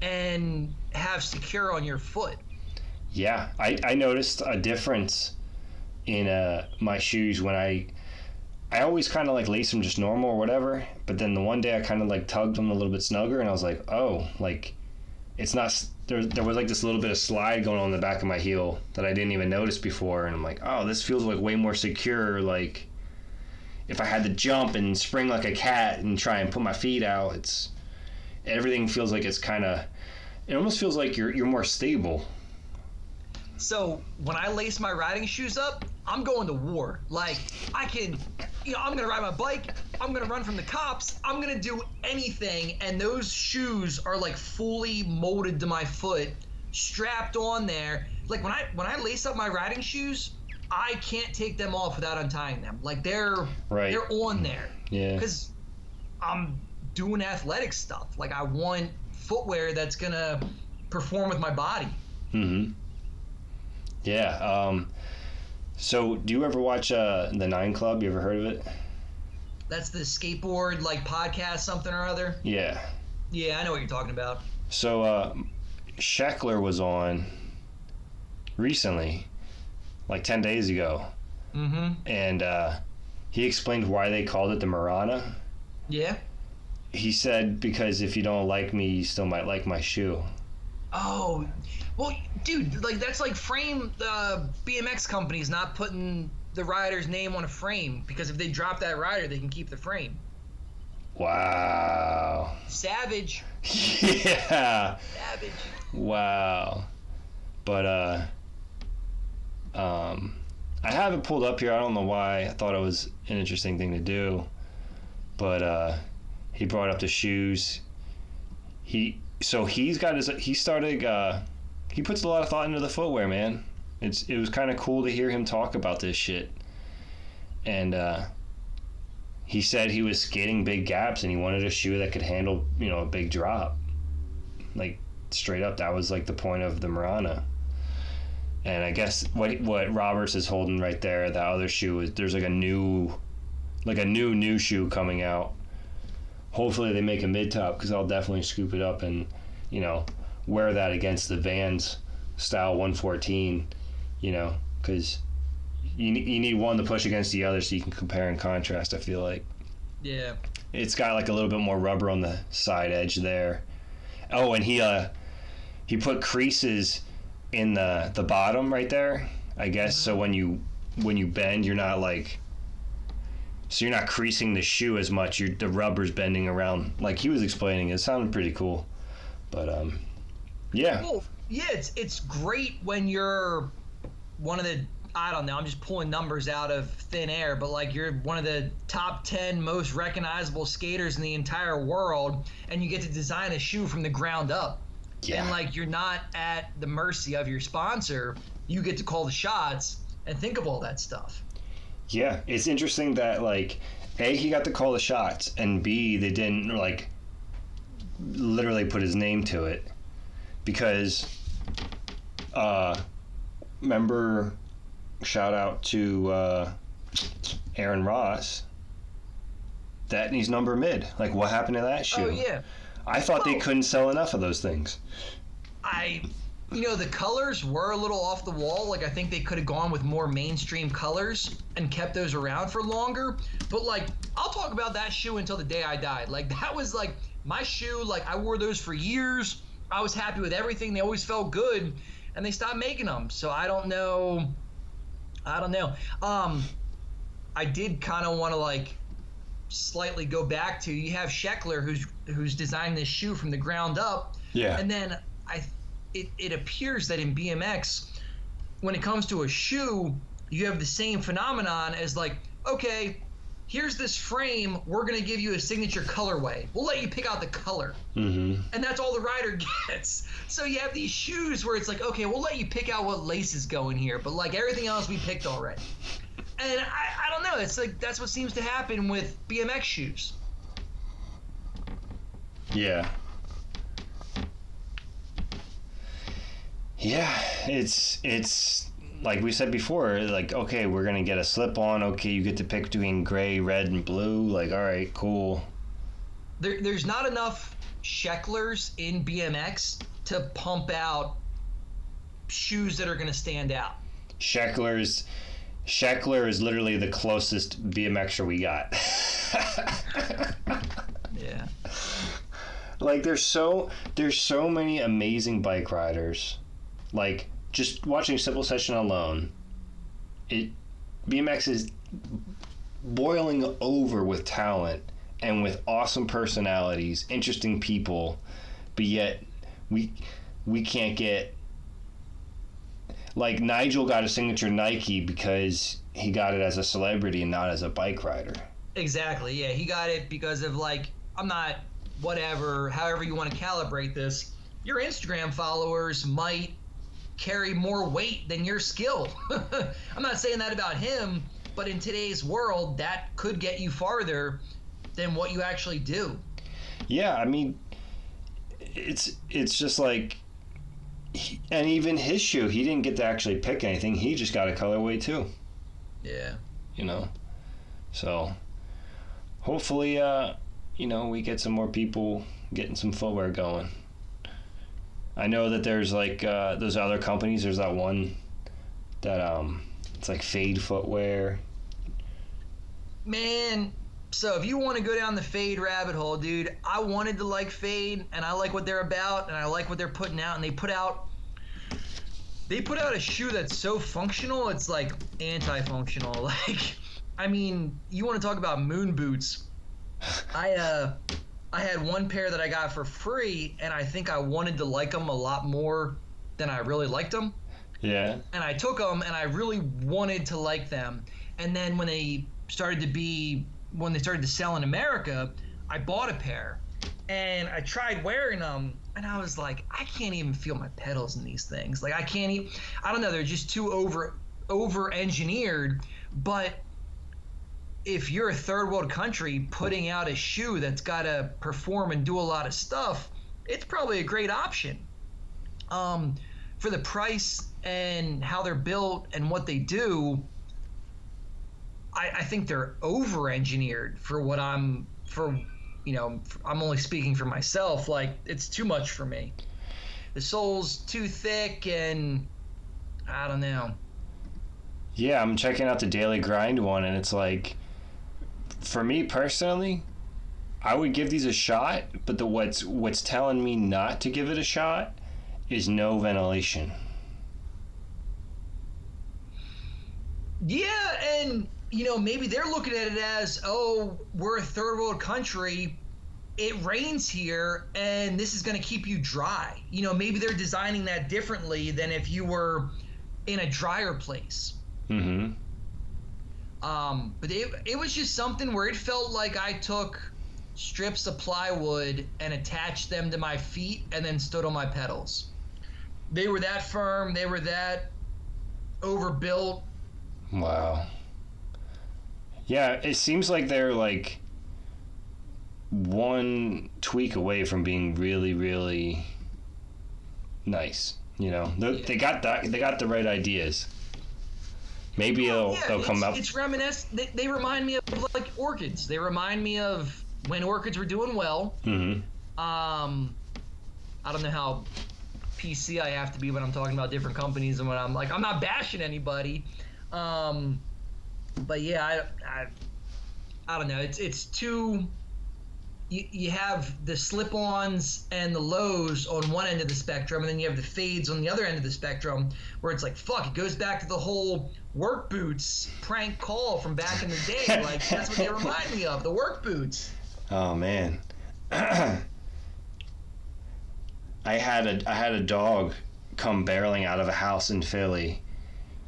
and have secure on your foot. Yeah, I noticed a difference in my shoes when I always kind of like lace them just normal or whatever, but then the one day I kind of like tugged them a little bit snugger, and I was like, oh, like it's not there was like this little bit of slide going on in the back of my heel that I didn't even notice before, and I'm like, oh, this feels like way more secure. Like if I had to jump and spring like a cat and try and put my feet out, it's everything feels like it's kind of, it almost feels like you're more stable. So when I lace my riding shoes up, I'm going to war. Like I can, I'm gonna ride my bike. I'm gonna run from the cops. I'm gonna do anything, and those shoes are like fully molded to my foot, strapped on there. Like when I lace up my riding shoes, I can't take them off without untying them. Like they're on there. Yeah. Because I'm doing athletic stuff. Like I want footwear that's gonna perform with my body. Mm-hmm. Yeah. So do you ever watch the 9 Club? You ever heard of it? That's the skateboard like podcast something or other. Yeah. Yeah, I know what you're talking about. So Sheckler was on recently, like 10 days ago. Mm-hmm. And he explained why they called it the Marana. Yeah. He said, because if you don't like me, you still might like my shoe. Oh, well, dude, like that's like frame BMX companies not putting the rider's name on a frame, because if they drop that rider, they can keep the frame. Wow. Savage. Yeah. Savage. Wow. But I have it pulled up here. I don't know why. I thought it was an interesting thing to do. But he brought up the shoes. He puts a lot of thought into the footwear, man. It was kind of cool to hear him talk about this shit. And he said he was skating big gaps and he wanted a shoe that could handle, a big drop. Like straight up, that was like the point of the Marana. And I guess what Roberts is holding right there, that other shoe, is there's like a new shoe coming out. Hopefully they make a mid-top, because I'll definitely scoop it up and, wear that against the Vans style 114, because you need one to push against the other so you can compare and contrast, I feel like. Yeah. It's got like a little bit more rubber on the side edge there. Oh, and he put creases in the bottom right there, I guess, so when you bend, you're not creasing the shoe as much. The rubber's bending around, like he was explaining. It sounded pretty cool, but yeah. Well, yeah, it's great when you're one of the, I don't know, I'm just pulling numbers out of thin air, but like you're one of the top 10 most recognizable skaters in the entire world, and you get to design a shoe from the ground up. Yeah. And like you're not at the mercy of your sponsor. You get to call the shots and think of all that stuff. Yeah, it's interesting that like A, he got to call the shots, and B, they didn't like literally put his name to it, because remember, shout out to Aaron Ross, that he's number mid. Like what happened to that shoe? Oh yeah. I thought they couldn't sell enough of those things. The colors were a little off the wall. Like, I think they could have gone with more mainstream colors and kept those around for longer. But, like, I'll talk about that shoe until the day I died. Like, that was, like, my shoe. Like, I wore those for years. I was happy with everything. They always felt good. And they stopped making them. So, I don't know. I did kind of want to, like, slightly go back to, you have Sheckler, who's designed this shoe from the ground up. Yeah. And then it appears that in BMX, when it comes to a shoe, you have the same phenomenon as like, okay, here's this frame, we're going to give you a signature colorway. We'll let you pick out the color. Mm-hmm. And that's all the rider gets. So you have these shoes where it's like, okay, we'll let you pick out what laces go in here, but like everything else we picked already. And I don't know, it's like that's what seems to happen with BMX shoes. Yeah. Yeah, it's like we said before, like, okay, we're going to get a slip-on. Okay, you get to pick between gray, red, and blue. Like, all right, cool. There's not enough Shecklers in BMX to pump out shoes that are going to stand out. Sheckler is literally the closest BMXer we got. Yeah. Like there's so many amazing bike riders. Like just watching Simple Session alone, BMX is boiling over with talent and with awesome personalities, interesting people, but yet we can't get, like Nigel got a signature Nike because he got it as a celebrity and not as a bike rider. Exactly. Yeah, he got it because of like, I'm not, whatever, however you want to calibrate this, your Instagram followers might carry more weight than your skill. I'm not saying that about him, but in today's world, that could get you farther than what you actually do. Yeah, I mean, it's just like, and even his shoe, he didn't get to actually pick anything. He just got a colorway too. Yeah. You know, so hopefully, we get some more people getting some footwear going. I know that there's like those other companies. There's that one that it's like Fade Footwear. Man, so if you want to go down the Fade rabbit hole, dude, I wanted to like Fade, and I like what they're about, and I like what they're putting out, and they put out a shoe that's so functional, it's like anti-functional. Like, I mean, you want to talk about moon boots? I had one pair that I got for free, and I think I wanted to like them a lot more than I really liked them. Yeah. And I took them, and I really wanted to like them. And then when they started to sell in America, I bought a pair, and I tried wearing them, and I was like, I can't even feel my pedals in these things. Like, I can't even, I don't know, they're just too over engineered. But if you're a third world country putting out a shoe that's got to perform and do a lot of stuff, it's probably a great option. For the price and how they're built and what they do, I think they're over-engineered for what I'm only speaking for myself. Like, it's too much for me. The sole's too thick, and I don't know. Yeah, I'm checking out the Daily Grind one, and it's like, for me personally, I would give these a shot, but what's telling me not to give it a shot is no ventilation. Yeah, and maybe they're looking at it as, oh, we're a third world country, it rains here, and this is going to keep you dry. Maybe they're designing that differently than if you were in a drier place. Mm-hmm. But it was just something where it felt like I took strips of plywood and attached them to my feet and then stood on my pedals. They were that firm. They were that overbuilt. Wow. Yeah, it seems like they're like one tweak away from being really, really nice. They got the right ideas. Maybe they'll come up. It's reminiscent. They remind me of like orchids. They remind me of when orchids were doing well. Mm-hmm. I don't know how PC I have to be when I'm talking about different companies and when I'm like, I'm not bashing anybody. But yeah, I don't know. It's too. You have the slip-ons and the lows on one end of the spectrum, and then you have the fades on the other end of the spectrum, where it's like, fuck, it goes back to the whole work boots prank call from back in the day. Like, that's what they remind me of, the work boots. Oh, man. I had a dog come barreling out of a house in Philly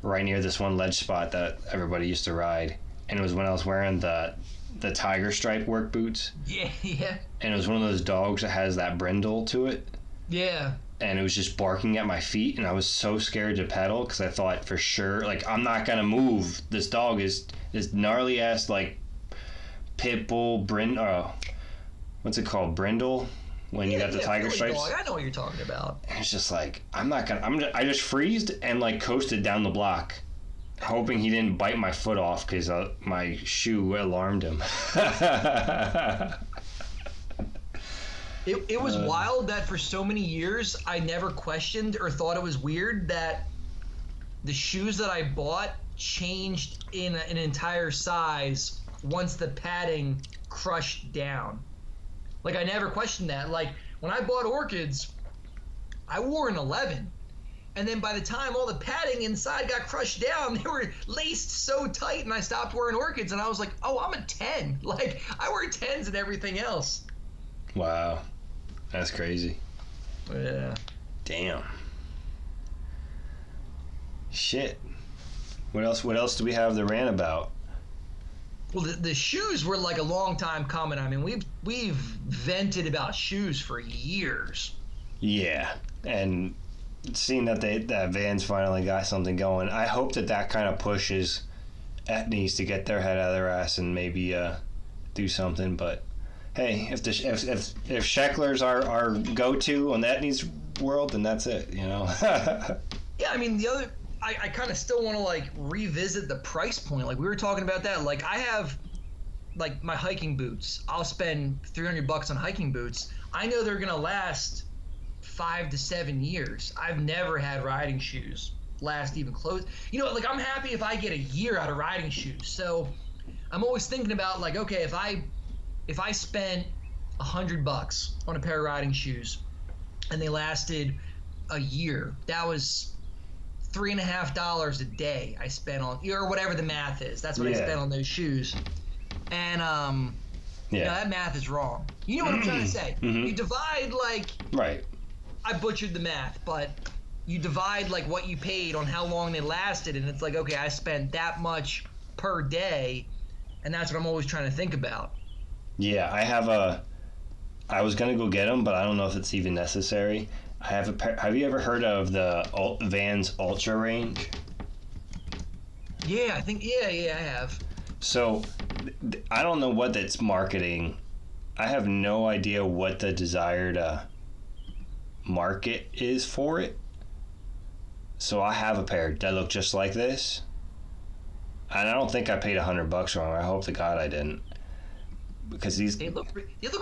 right near this one ledge spot that everybody used to ride, and it was when I was wearing the tiger stripe work boots. Yeah. And it was one of those dogs that has that brindle to it. Yeah. And it was just barking at my feet, and I was so scared to pedal because I thought for sure, like, I'm not gonna move. This dog is this gnarly ass like pit bull what's it called, brindle? When you got the tiger stripes. Dog. I know what you're talking about. And it's just like, I just freezed and like coasted down the block, hoping he didn't bite my foot off because my shoe alarmed him. It was wild that for so many years I never questioned or thought it was weird that the shoes that I bought changed in an entire size once the padding crushed down. Like, I never questioned that. Like, when I bought Orchids, I wore an 11. And then by the time all the padding inside got crushed down, they were laced so tight, and I stopped wearing Orchids, and I was like, oh, I'm a 10. Like, I wear 10s and everything else. Wow. That's crazy. Yeah. Damn. Shit. What else do we have to rant about? Well, the shoes were like a long time coming. I mean, we've vented about shoes for years. Yeah. And seeing that that Vans finally got something going, I hope that kind of pushes Etnies to get their head out of their ass and maybe do something. But hey, if Sheckler's our go-to on the Etnies world, then that's it, you know. Yeah, I mean, I kind of still want to like revisit the price point. Like, we were talking about that. Like, I have like my hiking boots. I'll spend $300 on hiking boots. I know they're gonna last 5 to 7 years. I've never had riding shoes last even close. You know, like, I'm happy if I get a year out of riding shoes. So I'm always thinking about, like, okay, if I spent $100 on a pair of riding shoes and they lasted a year, that was $3.50 a day I spent on, or whatever the math is. That's what I spent on those shoes. And you know, that math is wrong. You know what I'm trying to say? Mm-hmm. You divide, like, right. I butchered the math, but you divide like what you paid on how long they lasted, and it's like, okay, I spent that much per day, and that's what I'm always trying to think about. Yeah, I was gonna go get them, but I don't know if it's even necessary. I have a pair. Have you ever heard of the Vans Ultra range? Yeah, I think I have. So I don't know what that's marketing. I have no idea what the desired market is for it. So I have a pair that look just like this, and I don't think I paid $100 for them. I hope to God I didn't, because they look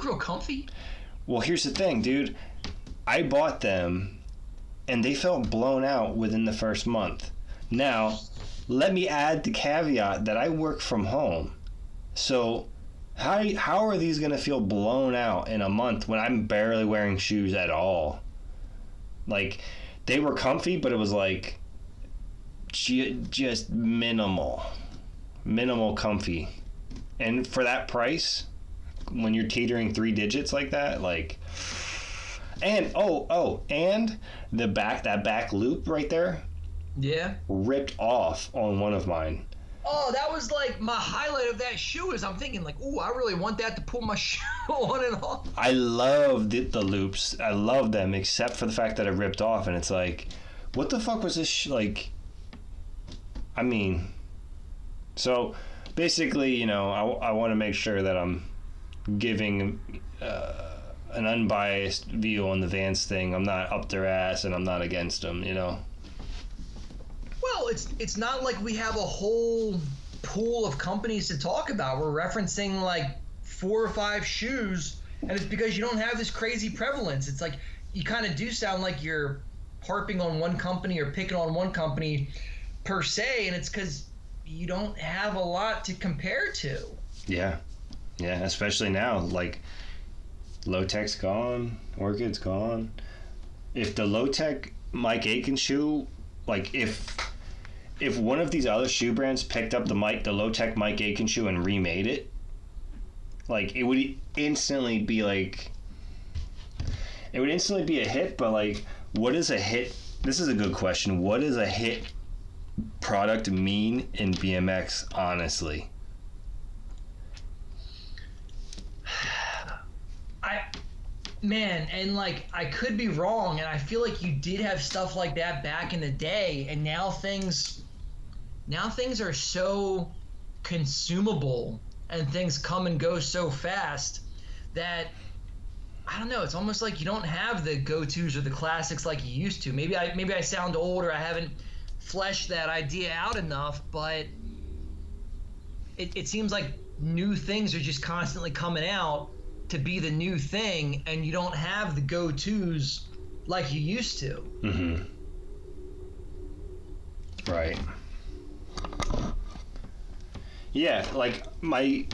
real comfy. Well, here's the thing, dude. I bought them, and they felt blown out within the first month. Now, let me add the caveat that I work from home. So how are these going to feel blown out in a month when I'm barely wearing shoes at all? Like, they were comfy, but it was like just minimal comfy. And for that price, when you're teetering 3 digits like that, like, and and that back loop right there, ripped off on one of mine. Oh, that was like my highlight of that shoe. Is I'm thinking like, ooh, I really want that to pull my shoe on and off. I love the loops. I love them, except for the fact that it ripped off, and it's like, what the fuck was this? Like, I mean, so basically, you know, I want to make sure that I'm giving an unbiased view on the Vans thing. I'm not up their ass, and I'm not against them, you know. Well, it's not like we have a whole pool of companies to talk about. We're referencing like 4 or 5 shoes, and it's because you don't have this crazy prevalence. It's like you kind of do sound like you're harping on one company or picking on one company per se, and it's because you don't have a lot to compare to. Yeah, especially now. Like, Low-Tech's gone, Orchid's gone. If the Low-Tech Mike Aiken shoe, like, if one of these other shoe brands picked up the Low-Tech Mike Aiken shoe and remade it, like, it would instantly be like, it would instantly be a hit. But like, what is a hit? This is a good question. What does a hit product mean in BMX, honestly? And like, I could be wrong, and I feel like you did have stuff like that back in the day, and now things are so consumable and things come and go so fast that, I don't know, it's almost like you don't have the go-tos or the classics like you used to. Maybe I sound old, or I haven't fleshed that idea out enough, but it seems like new things are just constantly coming out, to be the new thing, and you don't have the go-tos like you used to. Mm-hmm. Right. Yeah, like my...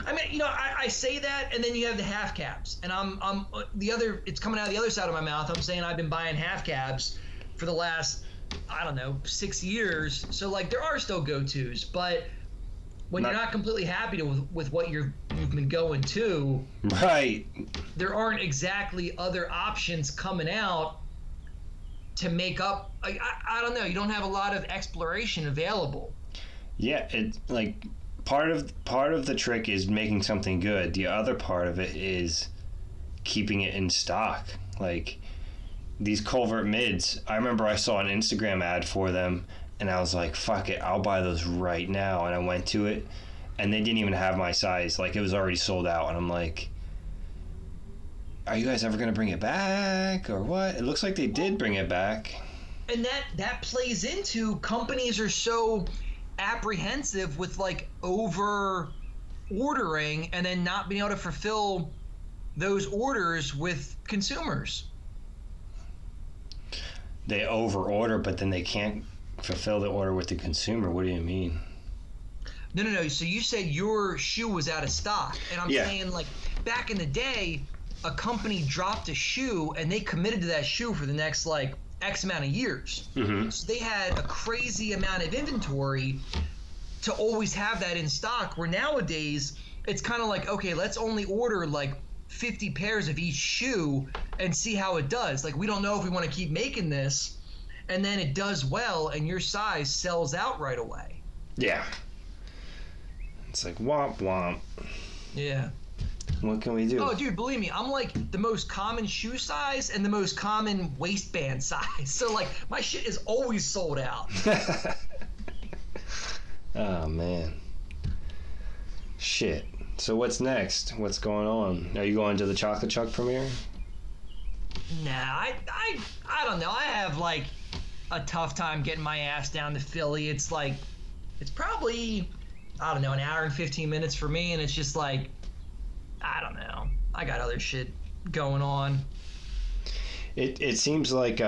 I mean, I say that, and then you have the half cabs, and I'm the other. It's coming out of the other side of my mouth. I'm saying I've been buying half cabs for the last, I don't know, 6 years. So like, there are still go-tos, but when you're not completely happy with what you've been going to, right, there aren't exactly other options coming out to make up. I don't know. You don't have a lot of exploration available. Yeah, it's like part of the trick is making something good. The other part of it is keeping it in stock. Like these Culvert mids, I remember I saw an Instagram ad for them, and I was like, fuck it, I'll buy those right now. And I went to it, and they didn't even have my size. Like, it was already sold out. And I'm like, are you guys ever going to bring it back or what? It looks like they did bring it back. And that plays into, companies are so apprehensive with like over ordering and then not being able to fulfill those orders with consumers. They over order, but then they can't fulfill the order with the consumer. What do you mean? No. So you said your shoe was out of stock, and I'm saying, like, back in the day, a company dropped a shoe and they committed to that shoe for the next like X amount of years. Mm-hmm. So they had a crazy amount of inventory to always have that in stock, where nowadays it's kind of like, okay, let's only order like 50 pairs of each shoe and see how it does. Like, we don't know if we want to keep making this, and then it does well and your size sells out right away. Yeah. It's like womp womp. Yeah. What can we do? Oh, dude, believe me, I'm like the most common shoe size and the most common waistband size. So like, my shit is always sold out. Oh man. Shit. So what's next? What's going on? Are you going to the Chocolate Chuck premiere? Nah, I don't know. I have like a tough time getting my ass down to Philly. It's like, it's probably, I don't know, an hour and 15 minutes for me, and it's just like, I don't know. I got other shit going on. It seems like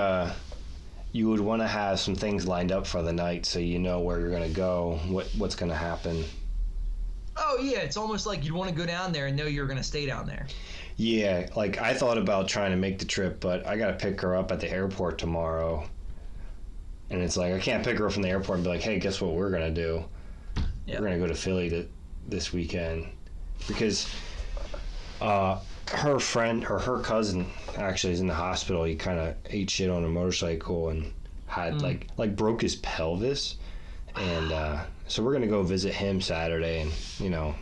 you would want to have some things lined up for the night, so you know where you're gonna go, what's gonna happen. Oh yeah, it's almost like you'd want to go down there and know you're gonna stay down there. Yeah, like I thought about trying to make the trip, but I gotta pick her up at the airport tomorrow, and it's like I can't pick her up from the airport and be like, hey, guess what we're gonna do? Yep. We're gonna go to Philly this weekend, because her friend, or her cousin, actually is in the hospital. He kind of ate shit on a motorcycle and had like broke his pelvis, and so we're gonna go visit him Saturday, and you know,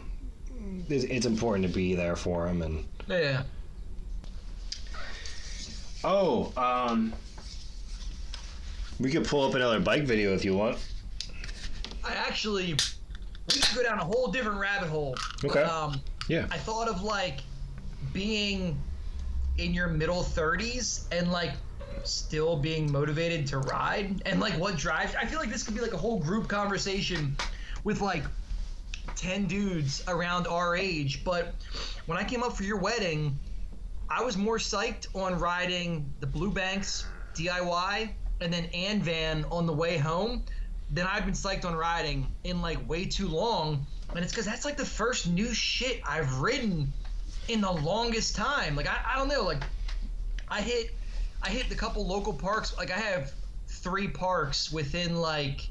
it's important to be there for him. And yeah. We could pull up another bike video if you want. We could go down a whole different rabbit hole. Okay. But, yeah. I thought of like being in your middle 30s and like still being motivated to ride, and like what drives. I feel like this could be like a whole group conversation with like 10 dudes around our age. But when I came up for your wedding, I was more psyched on riding the Blue Banks DIY and then Van on the way home than I've been psyched on riding in like way too long. And it's because that's like the first new shit I've ridden in the longest time. Like, I don't know, like I hit the couple local parks. Like, I have 3 parks within like,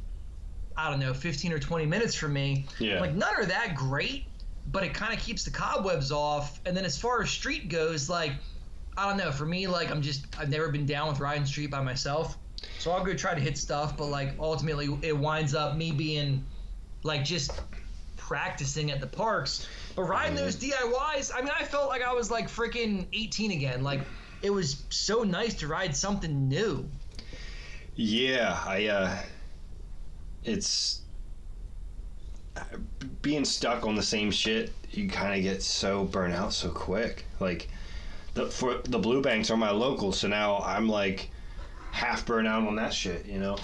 I don't know, 15 or 20 minutes from me. Yeah. Like, none are that great, but it kind of keeps the cobwebs off. And then as far as street goes, like, I don't know, for me, like, I've never been down with riding street by myself. So I'll go try to hit stuff, but like ultimately it winds up me being like just practicing at the parks. But riding those DIYs, I mean, I felt like I was like freaking 18 again. Like, it was so nice to ride something new. Yeah, it's being stuck on the same shit. You kind of get so burnt out so quick. Like, the Blue Banks are my local, so now I'm like half burnt out on that shit, you know?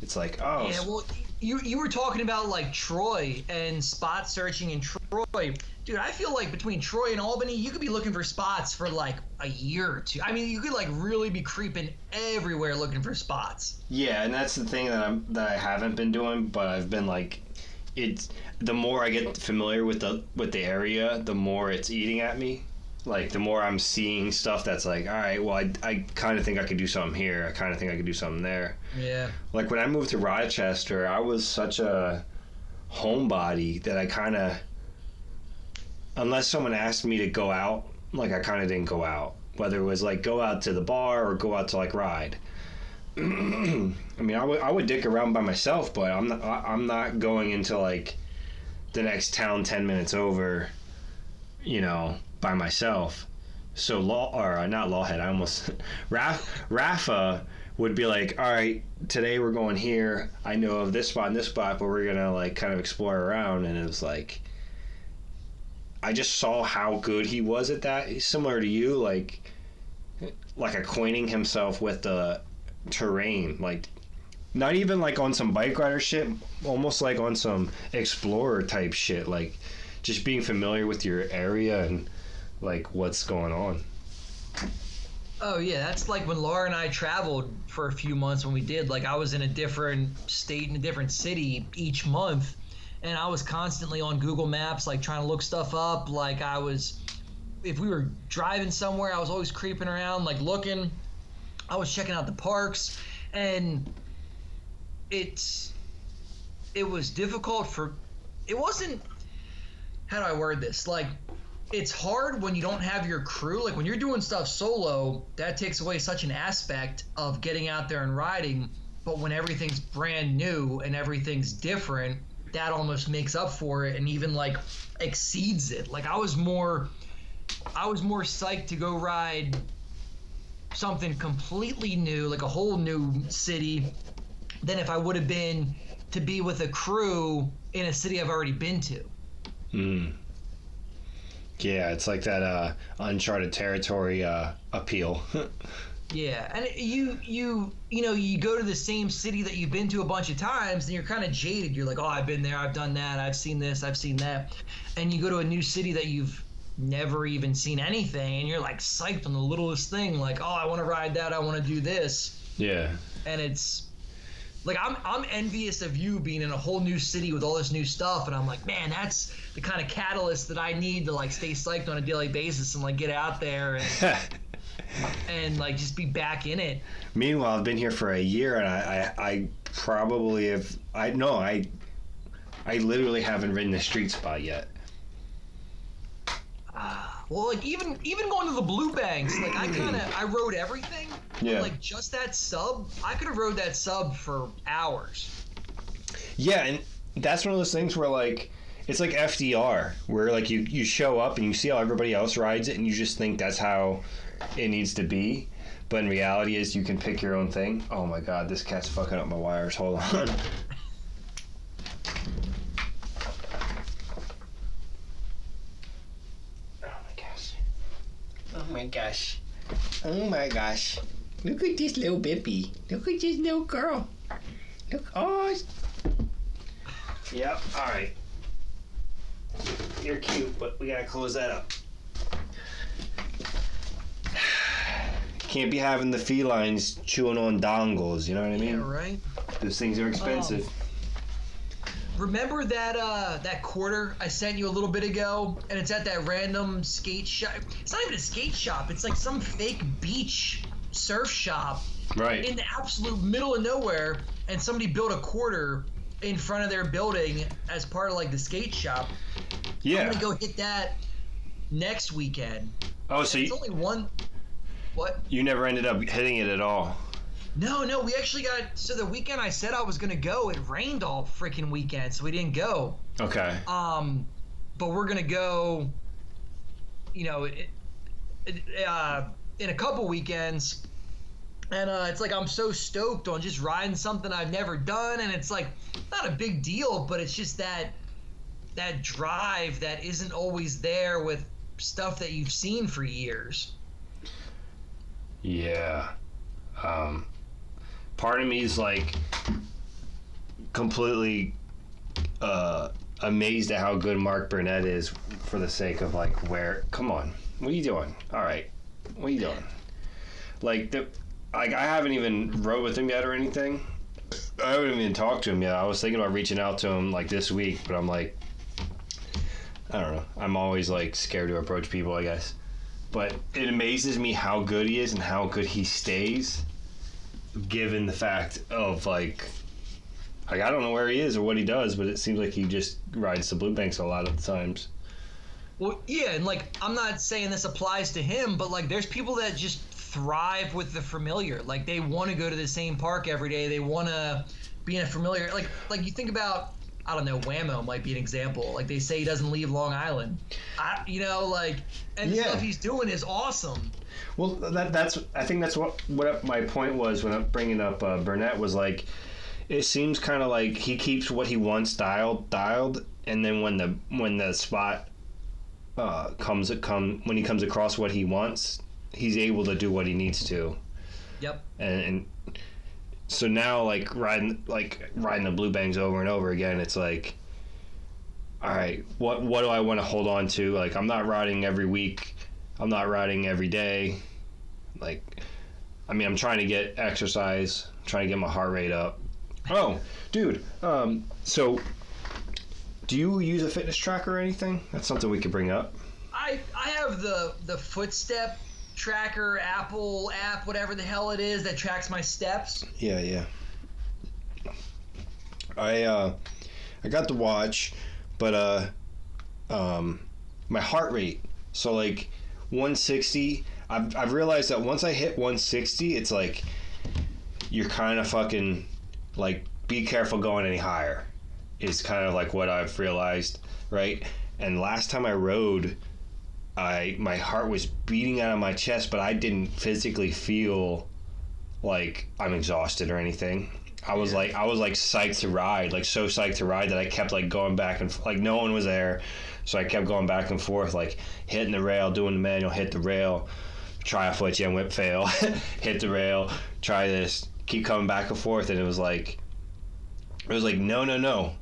It's like, oh. Yeah, well, You were talking about like Troy and spot searching in Troy. Dude, I feel like between Troy and Albany, you could be looking for spots for like a year or two. I mean, you could like really be creeping everywhere looking for spots. Yeah, and that's the thing that I haven't been doing, but I've been like, it's the more I get familiar with the area, the more it's eating at me. Like the more I'm seeing stuff that's like, all right, well, I kind of think I could do something here. I kind of think I could do something there. Yeah. Like when I moved to Rochester, I was such a homebody that I kind of, unless someone asked me to go out, like I kind of didn't go out. Whether it was like go out to the bar or go out to like ride. I mean, I would dick around by myself, but I'm not going into like the next town 10 minutes over, you know, by myself. So not Loughead, I almost Rafa would be like, all right, today we're going here. I know of this spot and this spot, but we're gonna like kind of explore around. And it was like, I just saw how good he was at that. Similar to you, like acquainting himself with the terrain, like not even like on some bike rider shit, almost like on some explorer type shit, like just being familiar with your area and like what's going on. Oh yeah, that's like when Laura and I traveled for a few months when we did. Like I was in a different state in a different city each month, and I was constantly on Google Maps, like trying to look stuff up. Like if we were driving somewhere, I was always creeping around, like looking. I was checking out the parks, and it was difficult it wasn't, how do I word this? Like, it's hard when you don't have your crew. Like when you're doing stuff solo, that takes away such an aspect of getting out there and riding. But when everything's brand new and everything's different, that almost makes up for it and even like exceeds it. Like I was more psyched to go ride something completely new, like a whole new city, than if I would have been to be with a crew in a city I've already been to. Yeah, it's like that uncharted territory appeal. Yeah, and you go to the same city that you've been to a bunch of times, and you're kind of jaded. You're like, oh, I've been there, I've done that, I've seen this, I've seen that, and you go to a new city that you've never even seen anything, and you're like psyched on the littlest thing, like, oh, I want to ride that, I want to do this. Yeah. And it's like I'm envious of you being in a whole new city with all this new stuff, and I'm like, man, that's the kind of catalyst that I need to like stay psyched on a daily basis and like get out there and and like just be back in it. Meanwhile, I've been here for a year, and I probably have I literally haven't ridden the street spot yet. Well, like even going to the Blue Banks, like I rode everything. Yeah. Like just that sub, I could have rode that sub for hours. Yeah, and that's one of those things where like it's like FDR, where like you show up and you see how everybody else rides it, and you just think that's how it needs to be. But in reality, is you can pick your own thing. Oh my God, this cat's fucking up my wires. Hold on. Oh my gosh. Oh my gosh. Look at this little baby. Look at this little girl. Look. Oh. Yep. All right. You're cute, but we gotta close that up. Can't be having the felines chewing on dongles, you know what I mean? Yeah, right. Those things are expensive. Remember that quarter I sent you a little bit ago, and it's at that random skate shop. It's not even a skate shop. It's like some fake beach surf shop, right, in the absolute middle of nowhere. And somebody built a quarter in front of their building as part of like the skate shop. Yeah, I'm gonna go hit that next weekend. Oh, so it's only one. What? You never ended up hitting it at all? No, we actually got, so the weekend I said I was going to go, it rained all freaking weekend, so we didn't go. Okay. But we're going to go, in a couple weekends, and it's like I'm so stoked on just riding something I've never done, and it's like not a big deal, but it's just that drive that isn't always there with stuff that you've seen for years. Yeah. Part of me is like, completely amazed at how good Mark Burnett is for the sake of like come on, what are you doing? All right, what are you doing? Like I haven't even wrote with him yet or anything. I haven't even talked to him yet. I was thinking about reaching out to him like this week, but I'm like, I don't know. I'm always like scared to approach people, I guess. But it amazes me how good he is and how good he stays, given the fact of like I don't know where he is or what he does, but it seems like he just rides the Blue Banks a lot of the times. Well, yeah, and like I'm not saying this applies to him, but like there's people that just thrive with the familiar. Like they want to go to the same park every day. They want to be in a familiar. Like you think about, I don't know, Whammo might be an example. Like they say he doesn't leave Long Island. And the stuff he's doing is awesome. Well, I think that's what my point was when I'm bringing up Burnett was like, it seems kind of like he keeps what he wants dialed, and then when the spot when he comes across what he wants, he's able to do what he needs to. Yep. And so now like riding the Blue Bangs over and over again, it's like, all right, what do I want to hold on to? Like I'm not riding every week, I'm not riding every day. Like, I mean, I'm trying to get exercise, trying to get my heart rate up. Oh, dude. So do you use a fitness tracker or anything? That's something we could bring up. I have the Footstep tracker Apple app, whatever the hell it is, that tracks my steps. Yeah. I got the watch, but my heart rate. So like 160. I've realized that once I hit 160, it's like you're kind of fucking like be careful going any higher. Is kind of like what I've realized, right? And last time I rode, my heart was beating out of my chest, but I didn't physically feel like I'm exhausted or anything. I was like psyched to ride, like so psyched to ride that I kept like going back and like no one was there, so I kept going back and forth, like hitting the rail, doing the manual, hit the rail, try a foot jam whip, fail, hit the rail, try this, keep coming back and forth, and it was like no,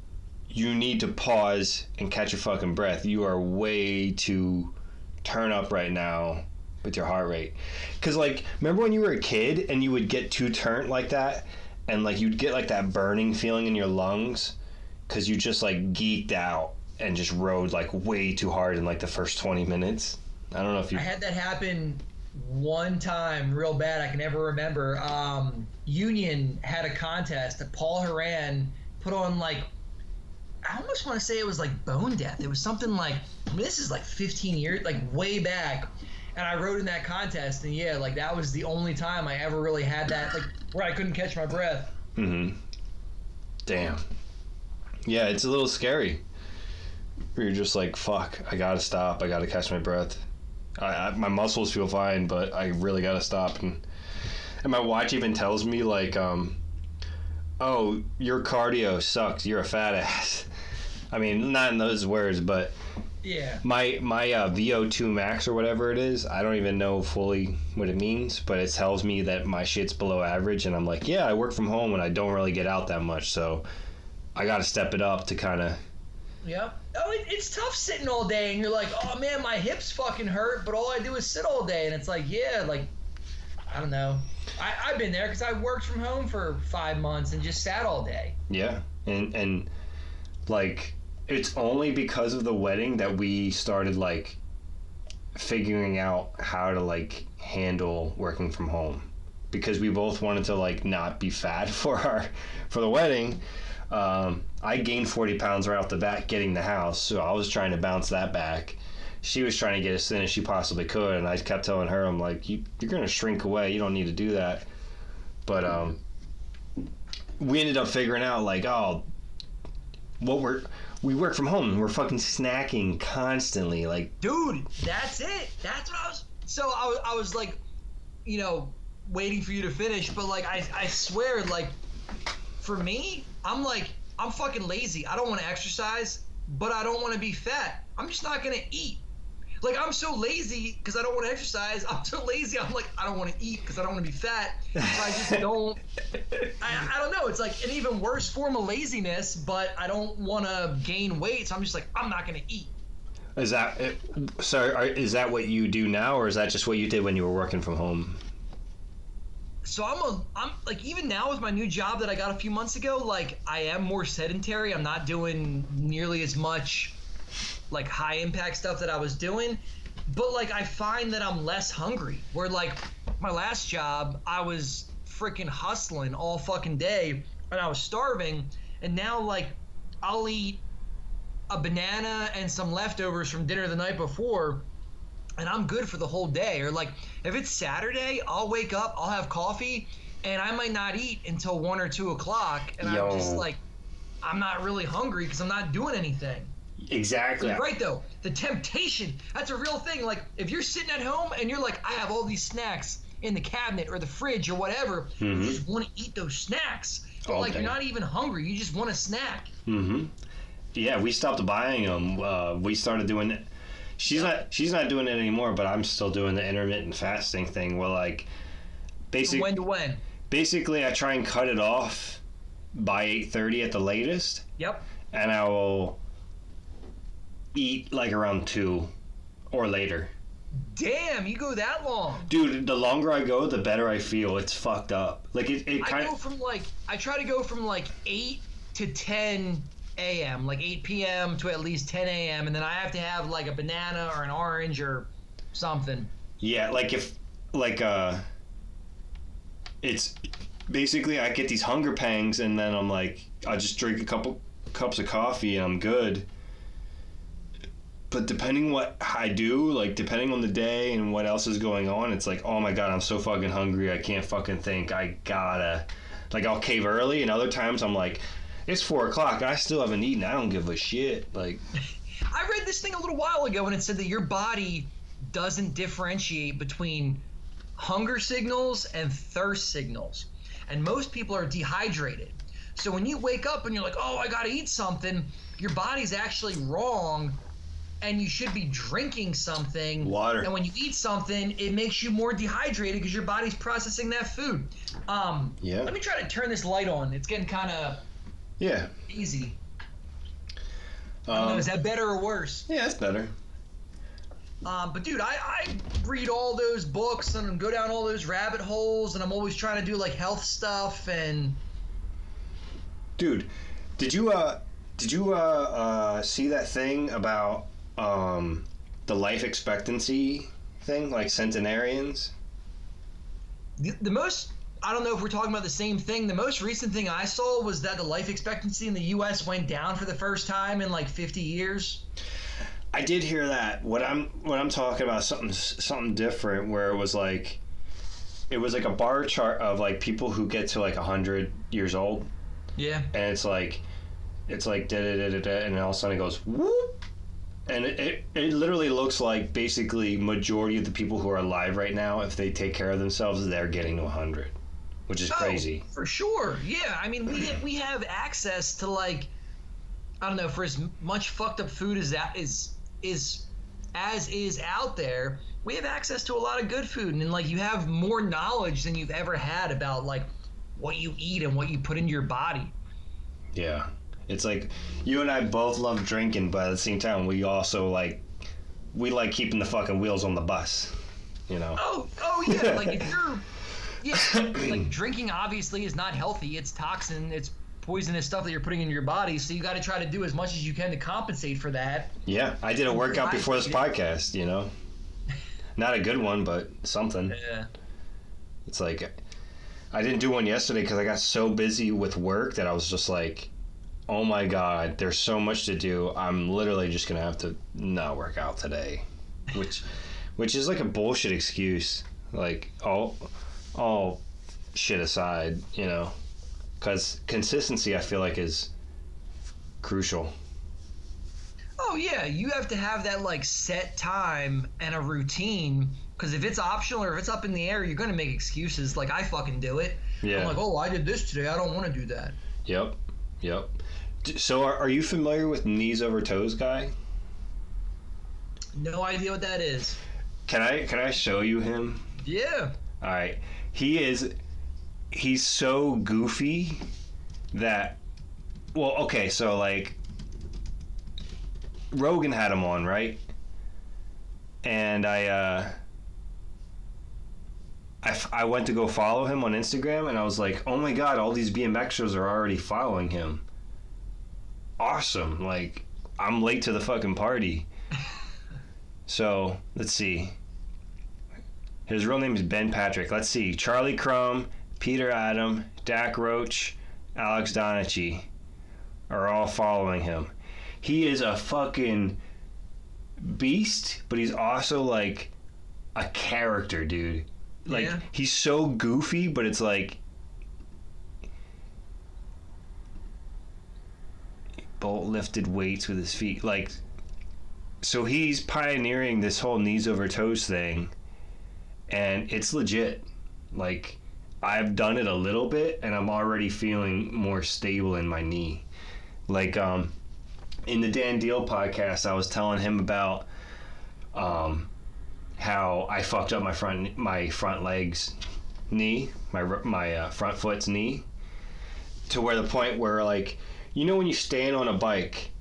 you need to pause and catch your fucking breath. You are way too turn up right now with your heart rate. Because like, remember when you were a kid and you would get too turned like that, and like you'd get like that burning feeling in your lungs because you just like geeked out and just rode like way too hard in like the first 20 minutes? I don't know if you... I had that happen one time real bad. I can never remember. Union had a contest that Paul Horan put on, like, I almost want to say it was like Bone Death. It was something like, I mean, this is like 15 years, like way back. And I rode in that contest, and yeah, like that was the only time I ever really had that, like, where I couldn't catch my breath. Mm-hmm. Damn. Yeah, it's a little scary. Where you're just like, fuck, I gotta stop, I gotta catch my breath. My muscles feel fine, but I really gotta stop. And my watch even tells me, like, oh, your cardio sucks, you're a fat ass. I mean, not in those words, but yeah. My VO2 max or whatever it is, I don't even know fully what it means, but it tells me that my shit's below average, and I'm like, yeah, I work from home and I don't really get out that much, so I gotta step it up to kind of... Yep. Oh, it's tough sitting all day, and you're like, oh man, my hips fucking hurt, but all I do is sit all day, and it's like, yeah, like, I don't know. I've been there because I worked from home for 5 months and just sat all day. Yeah, and like, it's only because of the wedding that we started like figuring out how to like handle working from home, because we both wanted to like not be fat for the wedding. I gained 40 pounds right off the bat getting the house, so I was trying to bounce that back. She was trying to get as thin as she possibly could, and I kept telling her, I'm like, you're gonna shrink away, you don't need to do that. But we ended up figuring out, like, oh, we work from home and we're fucking snacking constantly, like, dude, that's it. That's what I was. So I was like, you know, waiting for you to finish, but like I swear, like, for me, I'm fucking lazy. I don't want to exercise, but I don't want to be fat. I'm just not gonna eat. Like, I'm so lazy because I don't want to exercise. I'm so lazy. I'm like, I don't want to eat because I don't want to be fat. So I just don't. I don't know. It's like an even worse form of laziness, but I don't want to gain weight. So I'm just like, I'm not going to eat. Is that is that what you do now, or is that just what you did when you were working from home? So I'm like, even now with my new job that I got a few months ago, like, I am more sedentary. I'm not doing nearly as much like high impact stuff that I was doing, but like I find that I'm less hungry. Where like my last job, I was freaking hustling all fucking day and I was starving, and now like I'll eat a banana and some leftovers from dinner the night before and I'm good for the whole day. Or like if it's Saturday, I'll wake up, I'll have coffee, and I might not eat until 1 or 2 o'clock, and I'm just like, I'm not really hungry because I'm not doing anything. Exactly. You're right though, the temptation, that's a real thing. Like if you're sitting at home and you're like, I have all these snacks in the cabinet or the fridge or whatever, you just want to eat those snacks, but like you're not even hungry, you just want a snack. Yeah, we stopped buying them. We started doing it. She's not doing it anymore, but I'm still doing the intermittent fasting thing where like When to when? Basically I try and cut it off by 8:30 at the latest. Yep. And I will eat like around 2 or later. Damn, you go that long. Dude, the longer I go, the better I feel. It's fucked up. Like it kind of. I try to go from like 8 to 10 a.m., like 8 p.m. to at least 10 a.m., and then I have to have like a banana or an orange or something. Yeah, like if it's basically I get these hunger pangs, and then I'm like, I just drink a couple cups of coffee and I'm good. But depending what I do, like depending on the day and what else is going on, it's like, oh my god, I'm so fucking hungry, I can't fucking think. I gotta, like, I'll cave early, and other times I'm like, it's 4 o'clock, I still haven't eaten, I don't give a shit. Like, I read this thing a little while ago, and it said that your body doesn't differentiate between hunger signals and thirst signals, and most people are dehydrated. So when you wake up and you're like, oh, I gotta eat something, your body's actually wrong. And you should be drinking something. Water. And when you eat something, it makes you more dehydrated because your body's processing that food. Yeah. Let me try to turn this light on. It's getting kind of easy. I don't know, is that better or worse? Yeah, it's better. But dude, I read all those books and go down all those rabbit holes, and I'm always trying to do like health stuff. And dude, did you see that thing about the life expectancy thing, like centenarians? The most, I don't know if we're talking about the same thing. The most recent thing I saw was that the life expectancy in the U.S. went down for the first time in like 50 years. I did hear that. What I'm talking about, something different, where it was like a bar chart of like people who get to like 100 years old. Yeah. And it's like da da da da da, and then all of a sudden it goes whoop, and it literally looks like basically majority of the people who are alive right now, if they take care of themselves, they're getting to 100, which is crazy. For sure. Yeah, I mean we have access to, like, I don't know, for as much fucked up food as that is out there, we have access to a lot of good food, and like you have more knowledge than you've ever had about like what you eat and what you put into your body. Yeah. It's like you and I both love drinking, but at the same time, we also like keeping the fucking wheels on the bus, you know? Oh yeah. Like if you're, like drinking obviously is not healthy. It's toxin. It's poisonous stuff that you're putting into your body. So you got to try to do as much as you can to compensate for that. Yeah, I did a workout before this podcast. You know, not a good one, but something. Yeah. It's like I didn't do one yesterday because I got so busy with work that I was just like, oh my god, there's so much to do. I'm literally just gonna have to not work out today, which is like a bullshit excuse. Like all shit aside, you know, because consistency I feel like is crucial. Oh yeah, you have to have that like set time and a routine. Because if it's optional or if it's up in the air, you're gonna make excuses. Like I fucking do it. Yeah. I'm like, oh, I did this today. I don't want to do that. Yep. So are you familiar with knees over toes guy? No idea what that is. Can I show you him? Yeah. All right. He's so goofy that, well, okay, so like Rogan had him on, right? And I went to go follow him on Instagram, and I was like, oh my god, all these BMXers are already following him. Awesome. Like, I'm late to the fucking party. So, let's see. His real name is Ben Patrick. Let's see. Charlie Crumb, Peter Adam, Dak Roach, Alex Donachie are all following him. He is a fucking beast, but he's also like a character, dude. Like, yeah. He's so goofy, but it's like bolt lifted weights with his feet. Like, so he's pioneering this whole knees over toes thing, and it's legit. Like, I've done it a little bit, and I'm already feeling more stable in my knee. Like, in the Dan Deal podcast, I was telling him about how I fucked up my front leg's knee, my front foot's knee, to where the point where, like, you know when you stand on a bike,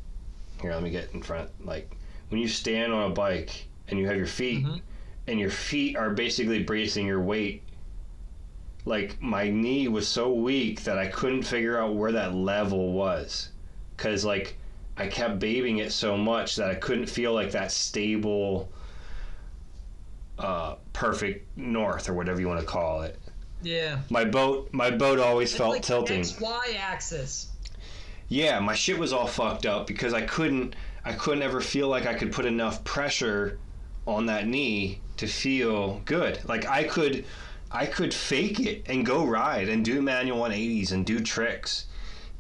here, let me get in front, like, when you stand on a bike and you have your feet, and your feet are basically bracing your weight, like, my knee was so weak that I couldn't figure out where that level was, because, like, I kept babying it so much that I couldn't feel like that stable, perfect north, or whatever you want to call it. Yeah. My boat always It's felt like tilting. XY axis. Yeah, my shit was all fucked up because I couldn't ever feel like I could put enough pressure on that knee to feel good. Like, I could fake it and go ride and do manual 180s and do tricks,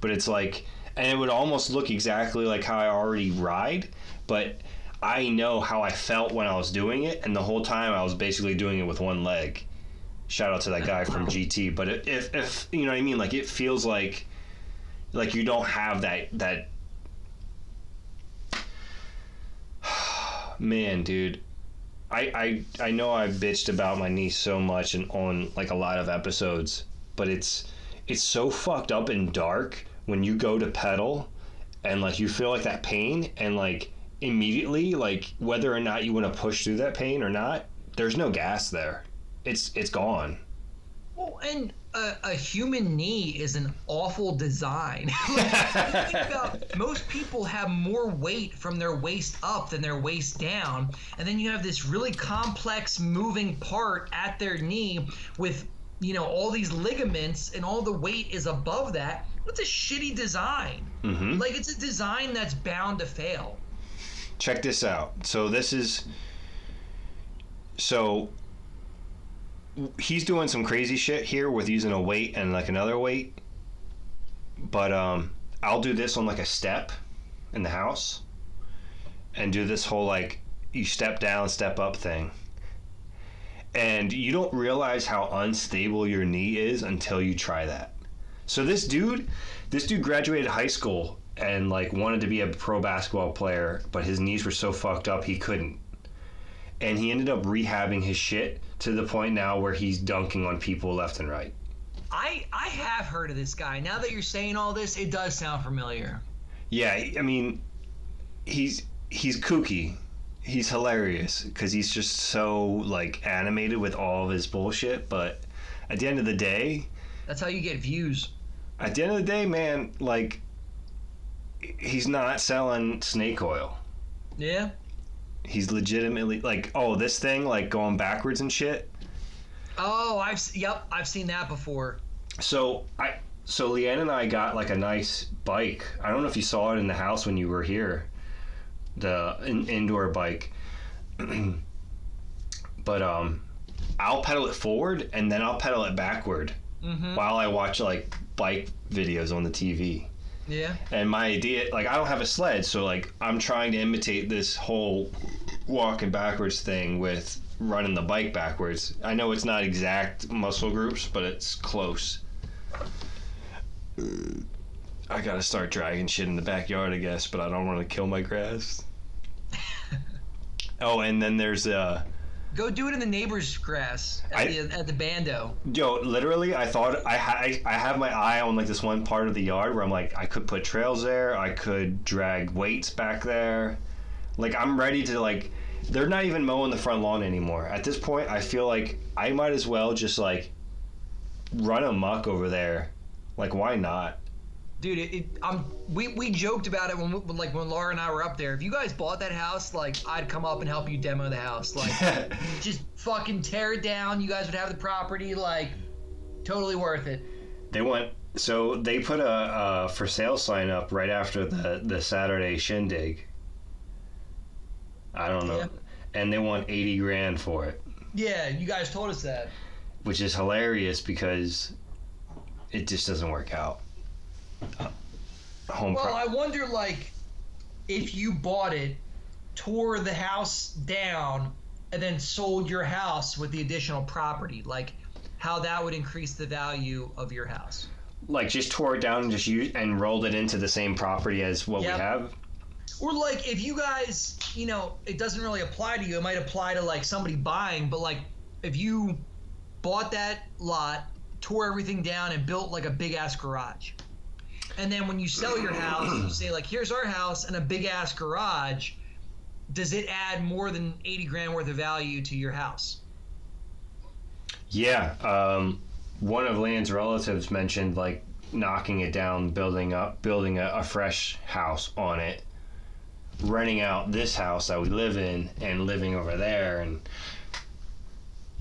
but it's like, and it would almost look exactly like how I already ride, but I know how I felt when I was doing it, and the whole time I was basically doing it with one leg. Shout out to that guy from GT. But if you know what I mean, like, it feels like you don't have that man, dude. I know I've bitched about my knee so much and on like a lot of episodes, but it's so fucked up and dark when you go to pedal and like you feel like that pain, and like immediately, like, whether or not you want to push through that pain or not, there's no gas there. It's gone. Well, and a human knee is an awful design. Like, think about, most people have more weight from their waist up than their waist down, and then you have this really complex moving part at their knee with, you know, all these ligaments, and all the weight is above that. That's a shitty design. Like, it's a design that's bound to fail. Check this out. So he's doing some crazy shit here with using a weight and like another weight, but I'll do this on like a step in the house and do this whole like you step down step up thing, and you don't realize how unstable your knee is until you try that. So this dude graduated high school and like wanted to be a pro basketball player, but his knees were so fucked up he couldn't, and he ended up rehabbing his shit to the point now where he's dunking on people left and right. I have heard of this guy. Now that you're saying all this, it does sound familiar. Yeah, I mean, he's kooky. He's hilarious because he's just so like animated with all of his bullshit. But at the end of the day, that's how you get views. At the end of the day, man, like, he's not selling snake oil. Yeah. He's legitimately like, oh, this thing like going backwards and shit. Oh, I've seen that before. So Leanne and I got like a nice bike. I don't know if you saw it in the house when you were here, the indoor bike. But I'll pedal it forward and then I'll pedal it backward while I watch like bike videos on the TV. Yeah. And my idea, like, I don't have a sled, so like I'm trying to imitate this whole walking backwards thing with running the bike backwards. I know it's not exact muscle groups, but it's close. I gotta start dragging shit in the backyard, I guess, but I don't want to kill my grass. Oh, and then there's Go do it in the neighbor's grass at the bando. Yo, literally, I thought I have my eye on like this one part of the yard where I'm like, I could put trails there, I could drag weights back there. Like, I'm ready to, like, they're not even mowing the front lawn anymore. At this point, I feel like I might as well just like run amok over there. Like, why not? Dude, we joked about it when Laura and I were up there. If you guys bought that house, like, I'd come up and help you demo the house. Like, just fucking tear it down. You guys would have the property. Like, totally worth it. So they put a for sale sign up right after the Saturday shindig. I don't know. Yeah. And they want $80,000 for it. Yeah, you guys told us that. Which is hilarious because it just doesn't work out. I wonder, like, if you bought it, tore the house down, and then sold your house with the additional property, like, how that would increase the value of your house. Like, just tore it down and just and rolled it into the same property as what we have? Or, like, if you guys, it doesn't really apply to you. It might apply to, like, somebody buying, but, like, if you bought that lot, tore everything down, and built, like, a big-ass garage. And then when you sell your house, you say, like, here's our house and a big-ass garage. Does it add more than $80,000 worth of value to your house? Yeah. One of Land's relatives mentioned, like, knocking it down, building a fresh house on it, renting out this house that we live in and living over there and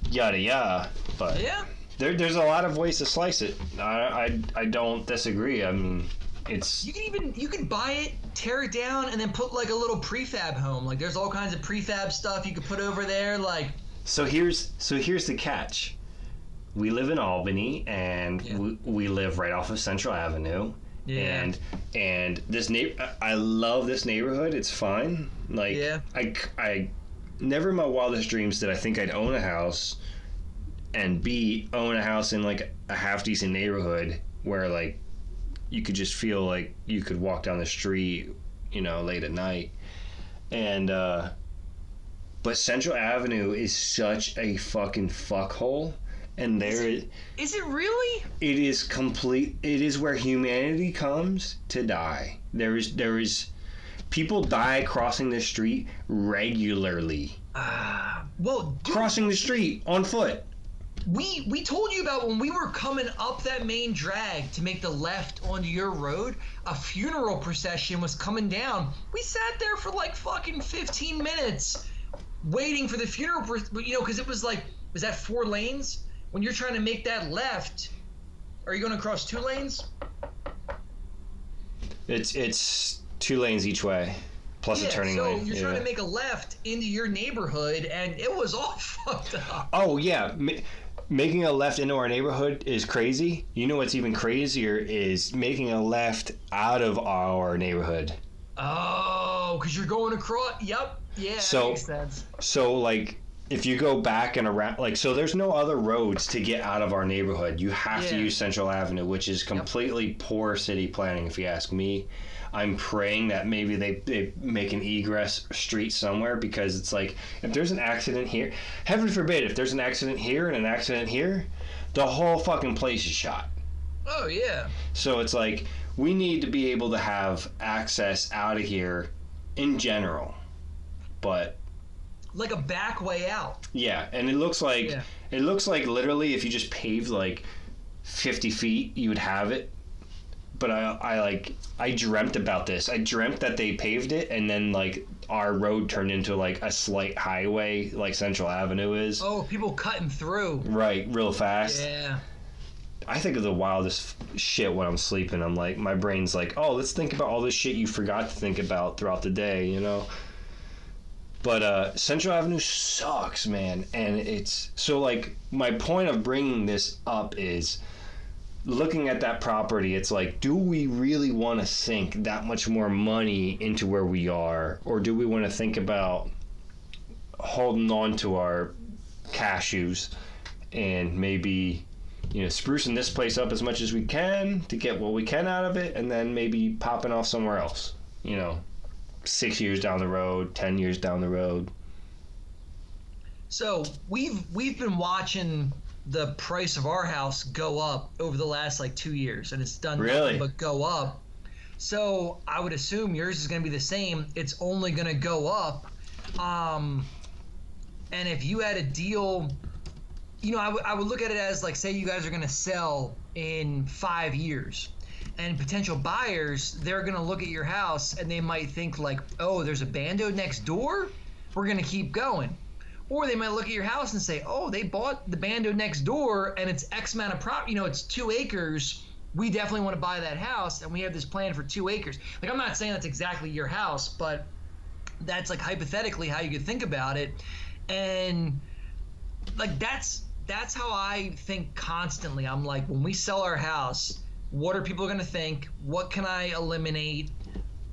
yada yada. But yeah. There's a lot of ways to slice it. I don't disagree. I mean, it's you can buy it, tear it down, and then put like a little prefab home. Like, there's all kinds of prefab stuff you could put over there. Like, so here's the catch. We live in Albany, and we live right off of Central Avenue. Yeah. And this I love this neighborhood. It's fine. Like, I never in my wildest dreams did I think I'd own a house. And own a house in like a half decent neighborhood where like you could just feel like you could walk down the street, late at night. And but Central Avenue is such a fucking fuckhole. And is it really? It is complete. It is where humanity comes to die. There is people die crossing this street regularly. Crossing the street on foot. We told you about when we were coming up that main drag to make the left onto your road, a funeral procession was coming down. We sat there for like fucking 15 minutes waiting for the funeral, because it was like, was that 4 lanes? When you're trying to make that left, are you going to cross 2 lanes? It's 2 lanes each way, plus a turning lane. So you're trying to make a left into your neighborhood, and it was all fucked up. Oh, yeah. Making a left into our neighborhood is crazy. You know what's even crazier is making a left out of our neighborhood. Oh, because you're going across. Yep. Yeah, that makes sense. So, like, if you go back and around, like, so there's no other roads to get out of our neighborhood. You have to use Central Avenue, which is completely poor city planning, if you ask me. I'm praying that maybe they make an egress street somewhere, because it's like, if there's an accident here, heaven forbid, if there's an accident here and an accident here, the whole fucking place is shot. Oh, yeah. So it's like, we need to be able to have access out of here in general, but... like a back way out. Yeah, and it looks like literally if you just paved like 50 feet, you would have it. But I dreamt about this. I dreamt that they paved it, and then like our road turned into like a slight highway, like Central Avenue is. Oh, people cutting through. Right, real fast. Yeah. I think of the wildest shit when I'm sleeping. I'm like, my brain's like, oh, let's think about all this shit you forgot to think about throughout the day, But Central Avenue sucks, man. And it's so, like, my point of bringing this up is looking at that property. It's like, do we really want to sink that much more money into where we are? Or do we want to think about holding on to our cashews and maybe, sprucing this place up as much as we can to get what we can out of it, and then maybe popping off somewhere else, 6 years down the road, 10 years down the road. So we've been watching the price of our house go up over the last like 2 years, and it's done Really? nothing but go up. So I would assume yours is going to be the same. It's only going to go up. And if you had a deal, you know, I would look at it as like, say you guys are going to sell in 5 years, and potential buyers, they're going to look at your house and they might think like, oh, there's a bando next door, we're going to keep going. Or they might look at your house and say, oh, they bought the bando next door and it's X amount of property, you know, it's 2 acres. We definitely want to buy that house, and we have this plan for 2 acres. Like, I'm not saying that's exactly your house, but that's like hypothetically how you could think about it. And like that's how I think constantly. I'm like, when we sell our house, what are people going to think? What can I eliminate?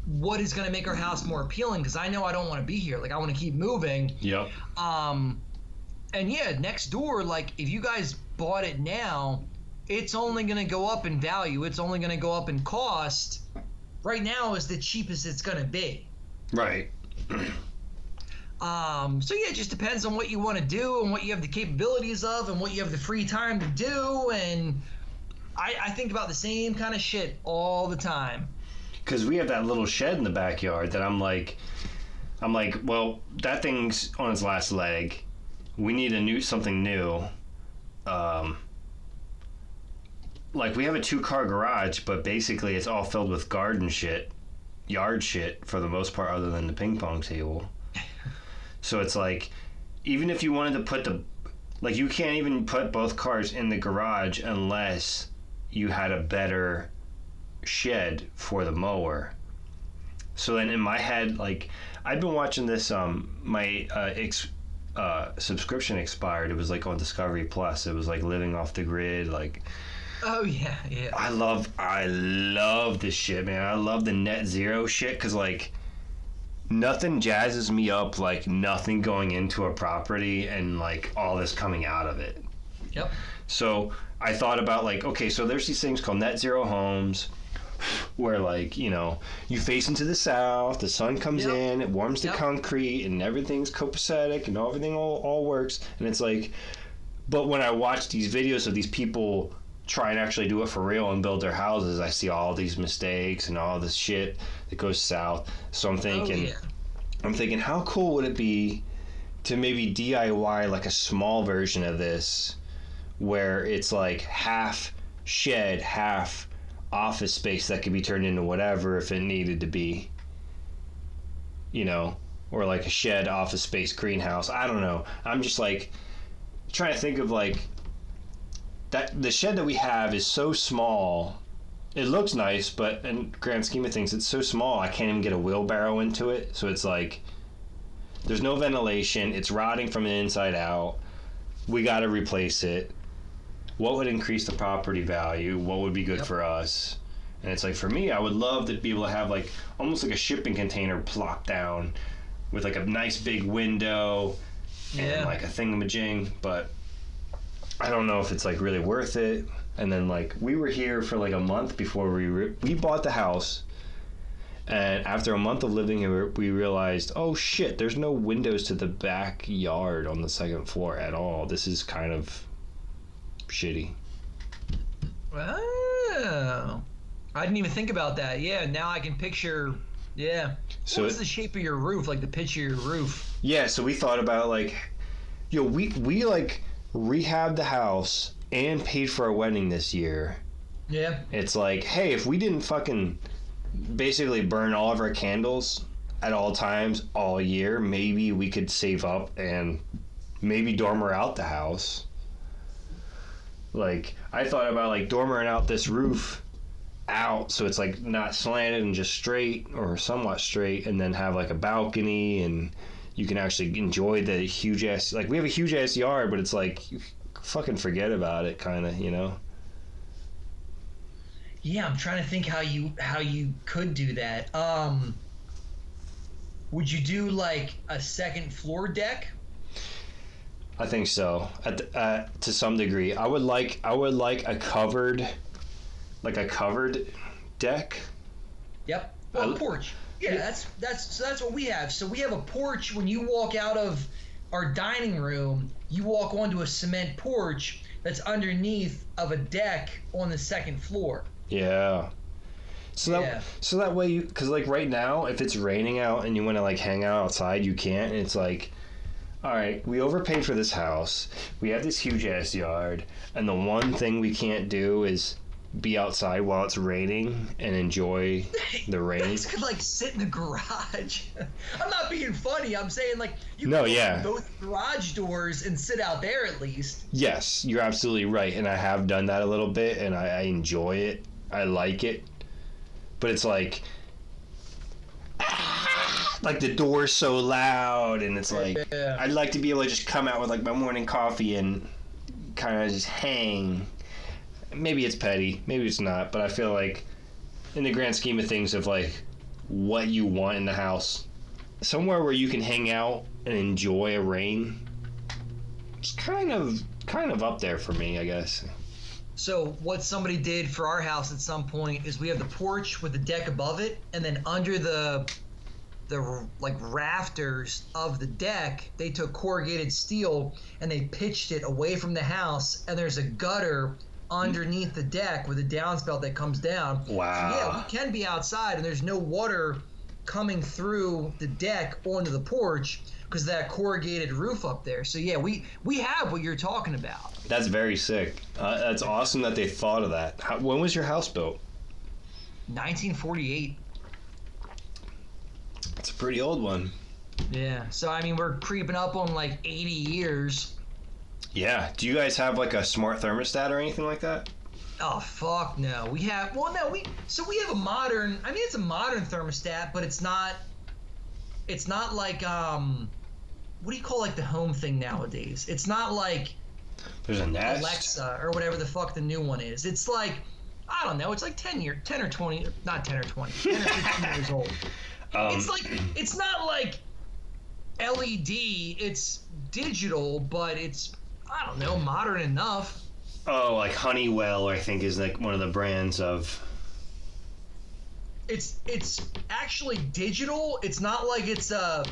What is going to make our house more appealing? Because I know I don't want to be here. Like, I want to keep moving. Yep. And yeah, next door, like if you guys bought it now, it's only going to go up in value. It's only going to go up in cost. Right now is the cheapest it's going to be. Right. So yeah, it just depends on what you want to do and what you have the capabilities of and what you have the free time to do. And I think about the same kind of shit all the time. Because we have that little shed in the backyard that I'm like, well, that thing's on its last leg. We need something new. Like, we have a 2-car garage, but basically it's all filled with garden shit, yard shit for the most part, other than the ping pong table. So it's like, even if you wanted to put you can't even put both cars in the garage unless you had a better shed for the mower. So then in my head, like, I've been watching this, my subscription expired. It was like on Discovery Plus. It was like living off the grid, like. Oh yeah. I love this shit, man. I love the net zero shit, because like nothing jazzes me up like nothing going into a property and like all this coming out of it. Yep. So I thought about like, okay, so there's these things called net zero homes where, like, you know, you face into the south, the sun comes in, it warms the concrete, and everything's copacetic and everything all works. And it's like, but when I watch these videos of these people try and actually do it for real and build their houses, I see all these mistakes and all this shit that goes south. So I'm thinking, how cool would it be to maybe DIY like a small version of this, where it's like half shed, half office space that could be turned into whatever if it needed to be, you know, or like a shed, office space, greenhouse. I don't know. I'm just like trying to think of like that. The shed that we have is so small. It looks nice, but in grand scheme of things, it's so small I can't even get a wheelbarrow into it. So it's like there's no ventilation. It's rotting from the inside out. We got to replace it. What would increase the property value? What would be good for us? And it's like, for me, I would love to be able to have like almost like a shipping container plopped down with like a nice big window and like a thingamajig. But I don't know if it's like really worth it. And then like we were here for like a month before we bought the house. And after a month of living here, we realized, oh shit, there's no windows to the backyard on the second floor at all. This is kind of shitty. Oh, I didn't even think about that. Yeah, now I can picture. Yeah. So what's the shape of your roof? Like the pitch of your roof? Yeah. So we thought about like, we like rehabbed the house and paid for our wedding this year. Yeah. It's like, hey, if we didn't fucking basically burn all of our candles at all times all year, maybe we could save up and maybe dormer out the house. Like, I thought about like dormering out this roof out so it's like not slanted and just straight or somewhat straight, and then have like a balcony and you can actually enjoy the huge ass, like we have a huge ass yard, but it's like you fucking forget about it kind of, you know. Yeah, I'm trying to think how you could do that. Would you do like a second floor deck? I think so. To some degree, I would like a covered deck. Yep. Well, a porch. Yeah, that's what we have. So we have a porch when you walk out of our dining room, you walk onto a cement porch that's underneath of a deck on the second floor. Yeah. So that way you, because like right now, if it's raining out and you want to like hang out outside, you can't. And it's like, all right, we overpaid for this house. We have this huge ass yard, and the one thing we can't do is be outside while it's raining and enjoy the rain. You guys could like sit in the garage. I'm not being funny. I'm saying like you No, can yeah. open both garage doors and sit out there at least. Yes, you're absolutely right, and I have done that a little bit, and I enjoy it. I like it, but it's like the door's so loud, and it's like I'd like to be able to just come out with like my morning coffee and kind of just hang. Maybe it's petty, maybe it's not, but I feel like in the grand scheme of things of like what you want in the house, somewhere where you can hang out and enjoy a rain, it's kind of up there for me, I guess. So what somebody did for our house at some point is we have the porch with the deck above it, and then under the like rafters of the deck, they took corrugated steel and they pitched it away from the house, and there's a gutter underneath the deck with a downspout that comes down. Wow. So yeah, we can be outside and there's no water coming through the deck onto the porch because of that corrugated roof up there. So yeah, we have what you're talking about. That's very sick. That's awesome that they thought of that. When was your house built? 1948. It's a pretty old one. Yeah. So I mean, we're creeping up on like 80 years. Yeah. Do you guys have like a smart thermostat or anything like that? Oh fuck no. We have we have a modern, I mean it's a modern thermostat, but it's not like what do you call like the home thing nowadays? It's not like There's a Nest. Alexa or whatever the fuck the new one is. It's like I don't know, it's like 10 or 20, not 10 or 20, 10 or 15 years old. It's not like LED, it's digital, but it's I don't know, modern enough. Oh, like Honeywell, I think, is like one of the brands of. It's actually digital. It's not like it's a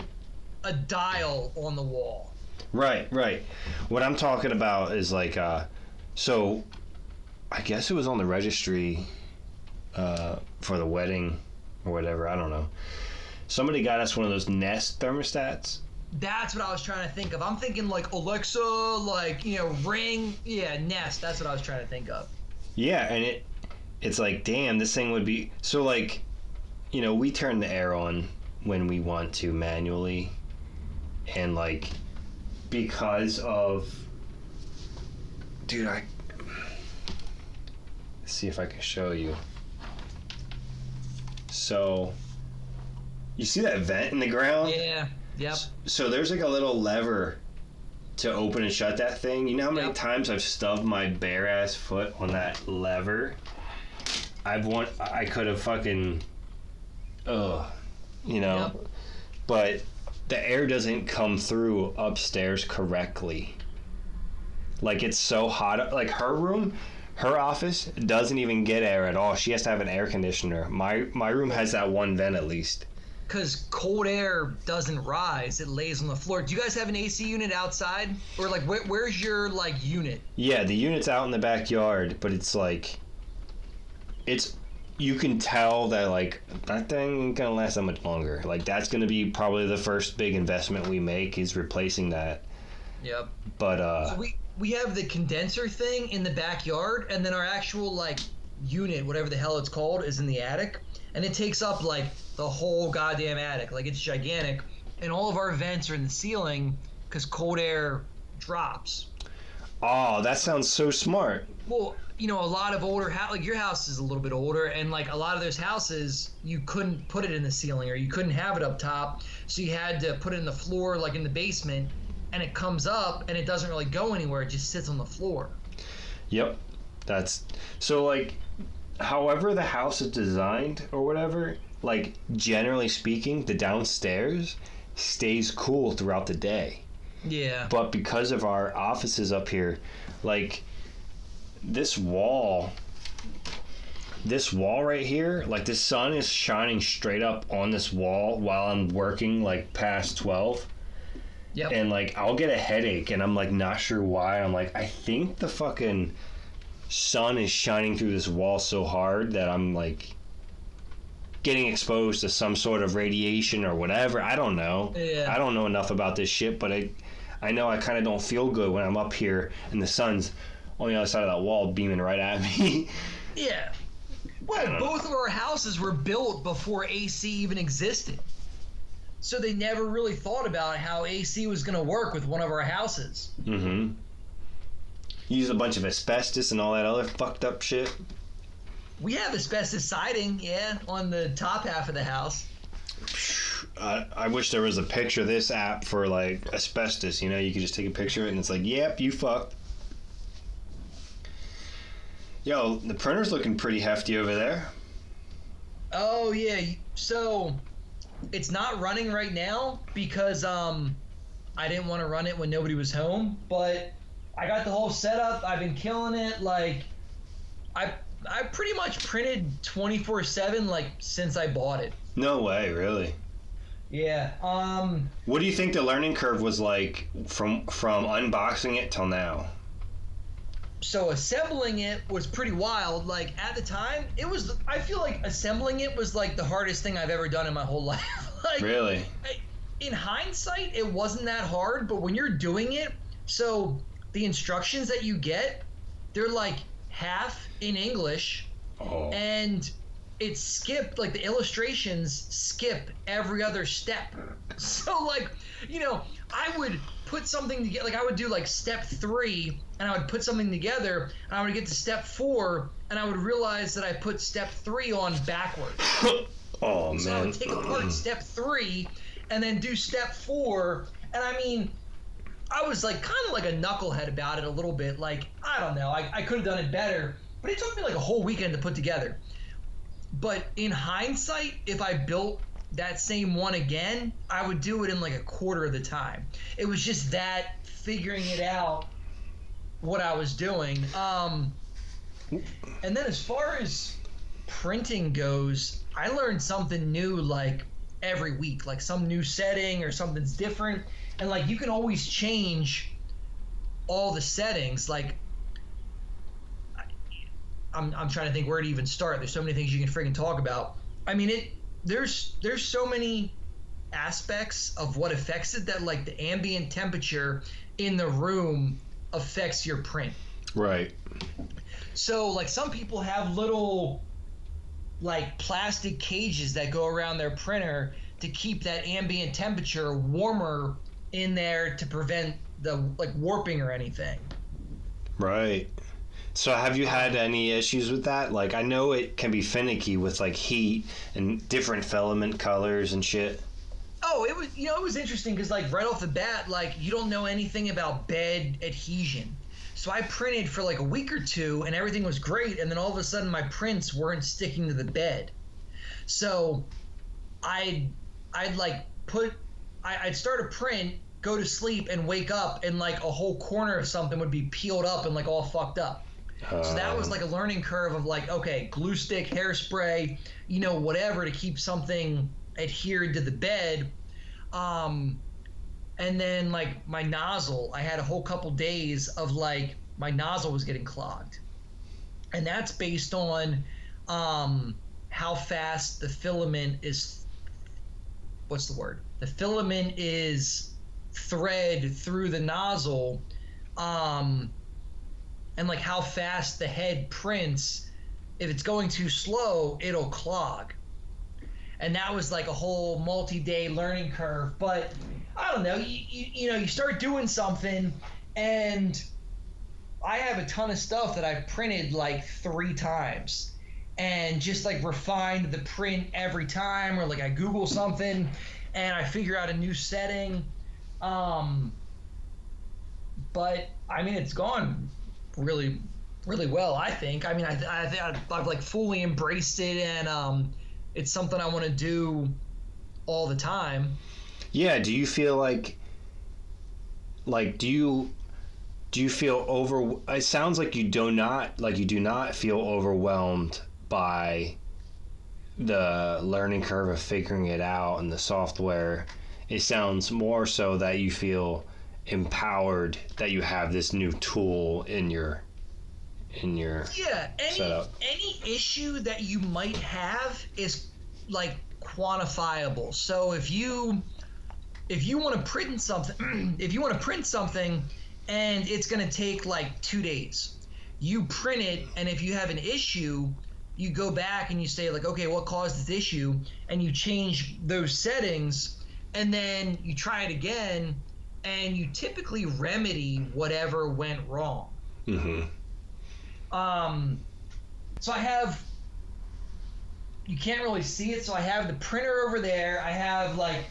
dial on the wall. Right. What I'm talking about is like, so I guess it was on the registry for the wedding or whatever. I don't know. Somebody got us one of those Nest thermostats. That's what I was trying to think of. I'm thinking like Alexa, like, you know, Ring. Yeah, Nest. That's what I was trying to think of. Yeah, and it's like, damn, this thing would be... So, like, you know, we turn the air on when we want to manually. And, like, because of... Dude, let's see if I can show you. So, you see that vent in the ground? Yeah. Yep. So there's like a little lever to open and shut that thing. You know how many times I've stubbed my bare ass foot on that lever? I could have fucking, you know. Yep. But the air doesn't come through upstairs correctly. Like it's so hot. Like her room, her office doesn't even get air at all. She has to have an air conditioner. My room has that one vent at least. Because cold air doesn't rise, it lays on the floor. Do you guys have an AC unit outside? Or like where's your like unit? Yeah, the unit's out in the backyard, but it's like you can tell that like that thing ain't gonna last that much longer. Like that's gonna be probably the first big investment we make is replacing that. Yep. But so we have the condenser thing in the backyard, and then our actual like unit, whatever the hell it's called, is in the attic. And it takes up like the whole goddamn attic. Like it's gigantic. And all of our vents are in the ceiling because cold air drops. Oh, that sounds so smart. Well, you know, a lot of older like your house is a little bit older, and like a lot of those houses you couldn't put it in the ceiling or you couldn't have it up top, so you had to put it in the floor, like in the basement, and it comes up and it doesn't really go anywhere. It just sits on the floor. Yep. That's so like however the house is designed or whatever, like generally speaking, the downstairs stays cool throughout the day. Yeah. But because of our offices up here, like this wall right here, like the sun is shining straight up on this wall while I'm working like past 12. Yep. And like I'll get a headache and I'm like not sure why. I'm like, I think the fucking sun is shining through this wall so hard that I'm like getting exposed to some sort of radiation or whatever. I don't know. Yeah. I don't know enough about this shit, but I know I kind of don't feel good when I'm up here and the sun's on the other side of that wall beaming right at me. Yeah. Well, both of our houses were built before AC even existed. So they never really thought about how AC was going to work with one of our houses. Mm-hmm. Use a bunch of asbestos and all that other fucked up shit. We have asbestos siding, yeah, on the top half of the house. I wish there was a picture of this app for like asbestos. You know, you could just take a picture of it and it's like, yep, you fucked. Yo, the printer's looking pretty hefty over there. Oh yeah, so it's not running right now because I didn't want to run it when nobody was home, but I got the whole setup. I've been killing it. Like I pretty much printed 24/7 like since I bought it. No way, really. Yeah. What do you think the learning curve was like from unboxing it till now? So assembling it was pretty wild. Like at the time, I feel like assembling it was like the hardest thing I've ever done in my whole life. Like, really? In hindsight, it wasn't that hard, but when you're doing it, so the instructions that you get, they're like half in English, and it's skipped, like the illustrations skip every other step. So like, you know, I would put something together, like I would do like step 3 and I would put something together and I would get to step 4 and I would realize that I put step 3 on backwards. Oh man. So I would take apart step 3 and then do step 4, and I mean, I was like kind of like a knucklehead about it a little bit. Like, I don't know, I could have done it better, but it took me like a whole weekend to put together. But in hindsight, if I built that same one again, I would do it in like a quarter of the time. It was just that figuring it out what I was doing. And then as far as printing goes, I learned something new like every week, like some new setting or something's different. And like you can always change all the settings. Like I'm trying to think where to even start. There's so many things you can freaking talk about. I mean, there's so many aspects of what affects it that like the ambient temperature in the room affects your print. Right. So like some people have little like plastic cages that go around their printer to keep that ambient temperature warmer in there to prevent the like warping or anything. Right. So have you had any issues with that? Like, I know it can be finicky with like heat and different filament colors and shit. Oh, it was interesting because like right off the bat, like you don't know anything about bed adhesion. So I printed for like a week or two and everything was great, and then all of a sudden my prints weren't sticking to the bed. So I'd start a print, go to sleep, and wake up and like a whole corner of something would be peeled up and like all fucked up. So that was like a learning curve of like, okay, glue stick, hairspray, you know, whatever to keep something adhered to the bed. And then like my nozzle, I had a whole couple days of like my nozzle was getting clogged. And that's based on how fast the filament is, what's the word? The filament is thread through the nozzle, and like how fast the head prints. If it's going too slow, it'll clog. And that was like a whole multi-day learning curve. But I don't know, you know, you start doing something, and I have a ton of stuff that I've printed like 3 times and just like refined the print every time, or like I Google something and I figure out a new setting. But I mean, it's gone really, really well, I think. I mean, I think I've like fully embraced it, and it's something I want to do all the time. Yeah. Do you feel like do you feel it sounds like you do not feel overwhelmed by the learning curve of figuring it out and the software it sounds more so that you feel empowered that you have this new tool in your setup. Any issue that you might have is like quantifiable. So if you want to print something, and it's going to take like 2 days, you print it, and if you have an issue, you go back and you say like, okay, what caused this issue, and you change those settings, and then you try it again, and you typically remedy whatever went wrong. So I have, you can't really see it, so I have the printer over there, I have like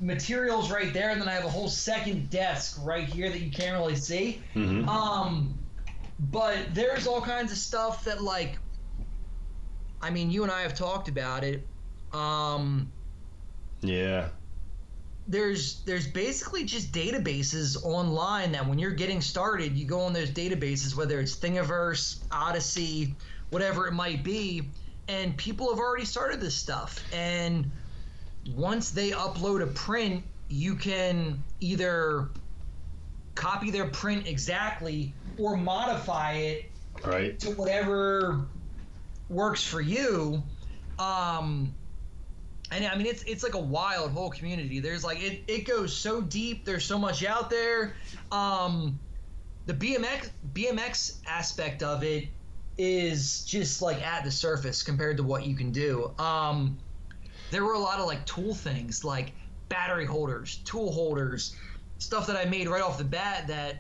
materials right there, and then I have a whole second desk right here that you can't really see. But there's all kinds of stuff that, like, I mean, you and I have talked about it. Yeah. There's basically just databases online that when you're getting started, you go on those databases, whether it's Thingiverse, Odyssey, whatever it might be, and people have already started this stuff. And once they upload a print, you can either copy their print exactly or modify it right to whatever works for you. And I mean, it's like a wild whole community. There's like, it goes so deep. There's so much out there. The BMX aspect of it is just like at the surface compared to what you can do. There were a lot of like tool things, like battery holders, tool holders, stuff that I made right off the bat that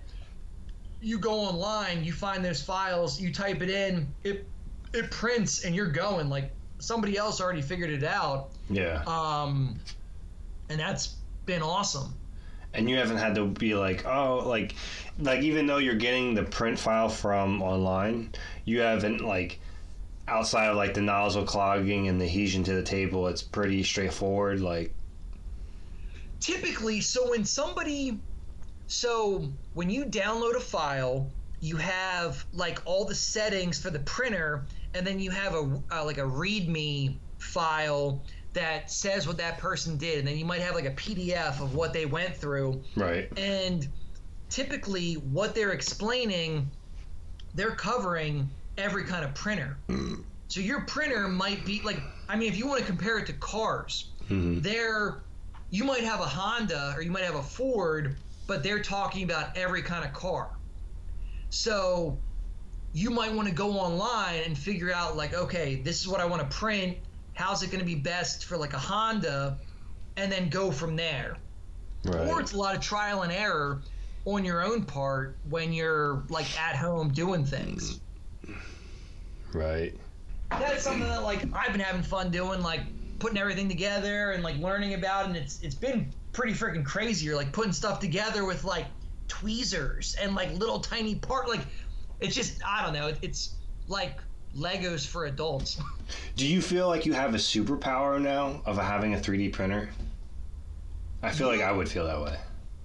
you go online, you find those files, you type it in, it prints, and you're going. Like, somebody else already figured it out. Yeah. And that's been awesome. And you haven't had to be like, oh, like even though you're getting the print file from online, you haven't, like, outside of like the nozzle clogging and the adhesion to the table, it's pretty straightforward. Like, typically, so when you download a file, you have like all the settings for the printer, and then you have like a README file that says what that person did, and then you might have like a PDF of what they went through. Right. And typically what they're explaining, they're covering every kind of printer. So your printer might be like, I mean, if you want to compare it to cars, you might have a Honda or you might have a Ford, but they're talking about every kind of car. So you might want to go online and figure out like, okay, this is what I want to print. How's it going to be best for like a Honda? And then go from there. Right. Or it's a lot of trial and error on your own part when you're like at home doing things. Right. That's something that like I've been having fun doing, like putting everything together and like learning about it, and it's been pretty freaking crazy. You're like putting stuff together with like tweezers and like little tiny like it's just, I don't know, it's like Legos for adults. Do you feel like you have a superpower now of having a 3D printer? I feel like I would feel that way.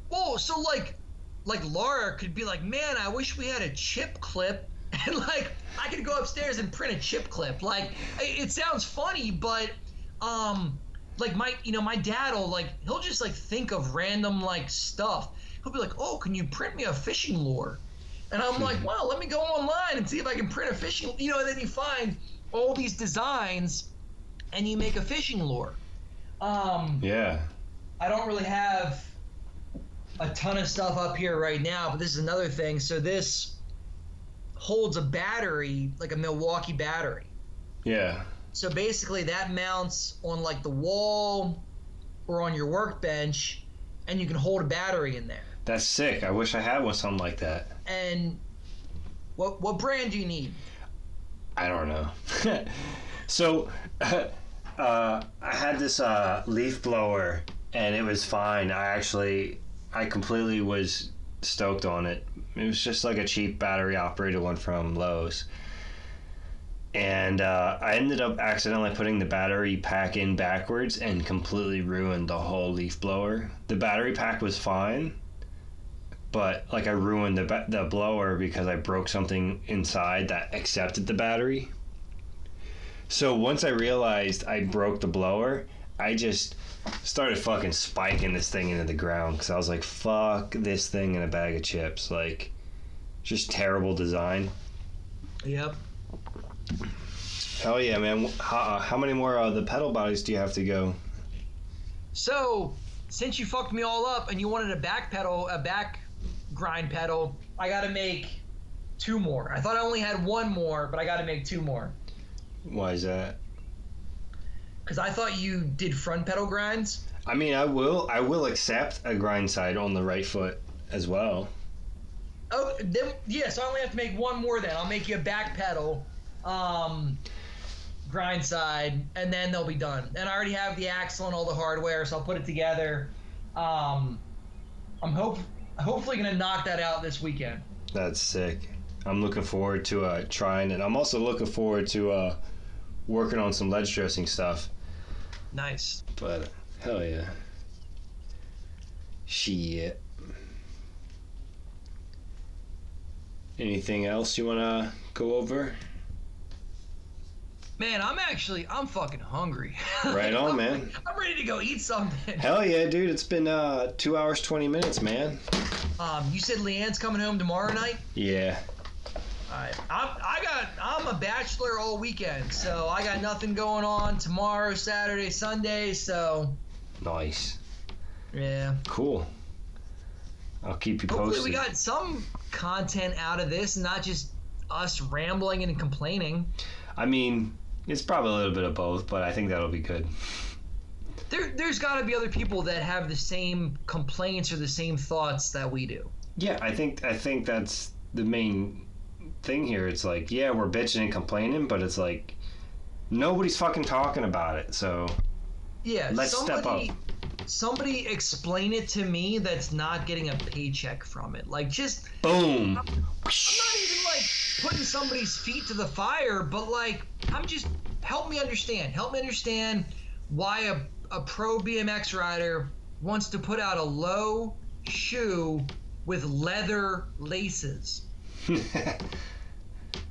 Whoa, so like Laura could be like, man, I wish we had a chip clip, and like I could go upstairs and print a chip clip. Like, it sounds funny, but like my dad will like, he'll just like think of random like stuff. He'll be like, oh, can you print me a fishing lure? And I'm like, well, let me go online and see if I can print a fishing, and then you find all these designs and you make a fishing lure. Yeah. I don't really have a ton of stuff up here right now, but this is another thing. So this holds a battery, like a Milwaukee battery. Yeah. So basically that mounts on like the wall or on your workbench, and you can hold a battery in there. That's sick. I wish I had something like that. And what brand do you need? I don't know. So I had this leaf blower, and it was fine. I completely was stoked on it. It was just like a cheap battery operated one from Lowe's. And I ended up accidentally putting the battery pack in backwards and completely ruined the whole leaf blower. The battery pack was fine, but like I ruined the blower because I broke something inside that accepted the battery. So once I realized I broke the blower, I just started fucking spiking this thing into the ground because I was like, fuck this thing in a bag of chips. Like, just terrible design. Yep. Hell yeah, man. How many more of the pedal bodies do you have to go? So, since you fucked me all up and you wanted a back grind pedal, I gotta make 2 more. I thought I only had 1 more, but I gotta make 2 more. Why is that? Because I thought you did front pedal grinds. I mean, I will accept a grind side on the right foot as well. Oh, then, yeah, so I only have to make 1 more then. I'll make you a back pedal, grind side, and then they'll be done. And I already have the axle and all the hardware, so I'll put it together. I'm hopefully going to knock that out this weekend. That's sick. I'm looking forward to trying it. I'm also looking forward to working on some ledge dressing stuff. Nice. But hell yeah. Shit. Anything else you want to go over? Man, I'm fucking hungry. Right on, man. I'm ready to go eat something. Hell yeah, dude. It's been 2 hours, 20 minutes, man. You said Leanne's coming home tomorrow night? Yeah. Alright. I'm a bachelor all weekend, so I got nothing going on tomorrow, Saturday, Sunday, so. Nice. Yeah. Cool. I'll keep you posted. Hopefully we got some content out of this, not just us rambling and complaining. I mean, it's probably a little bit of both, but I think that'll be good. There's got to be other people that have the same complaints or the same thoughts that we do. Yeah, I think that's the main thing here. It's like, yeah, we're bitching and complaining, but it's like nobody's fucking talking about it. So yeah, let's step up. Somebody explain it to me that's not getting a paycheck from it. Like, just boom. I'm not even like putting somebody's feet to the fire, but like, help me understand why a pro BMX rider wants to put out a low shoe with leather laces.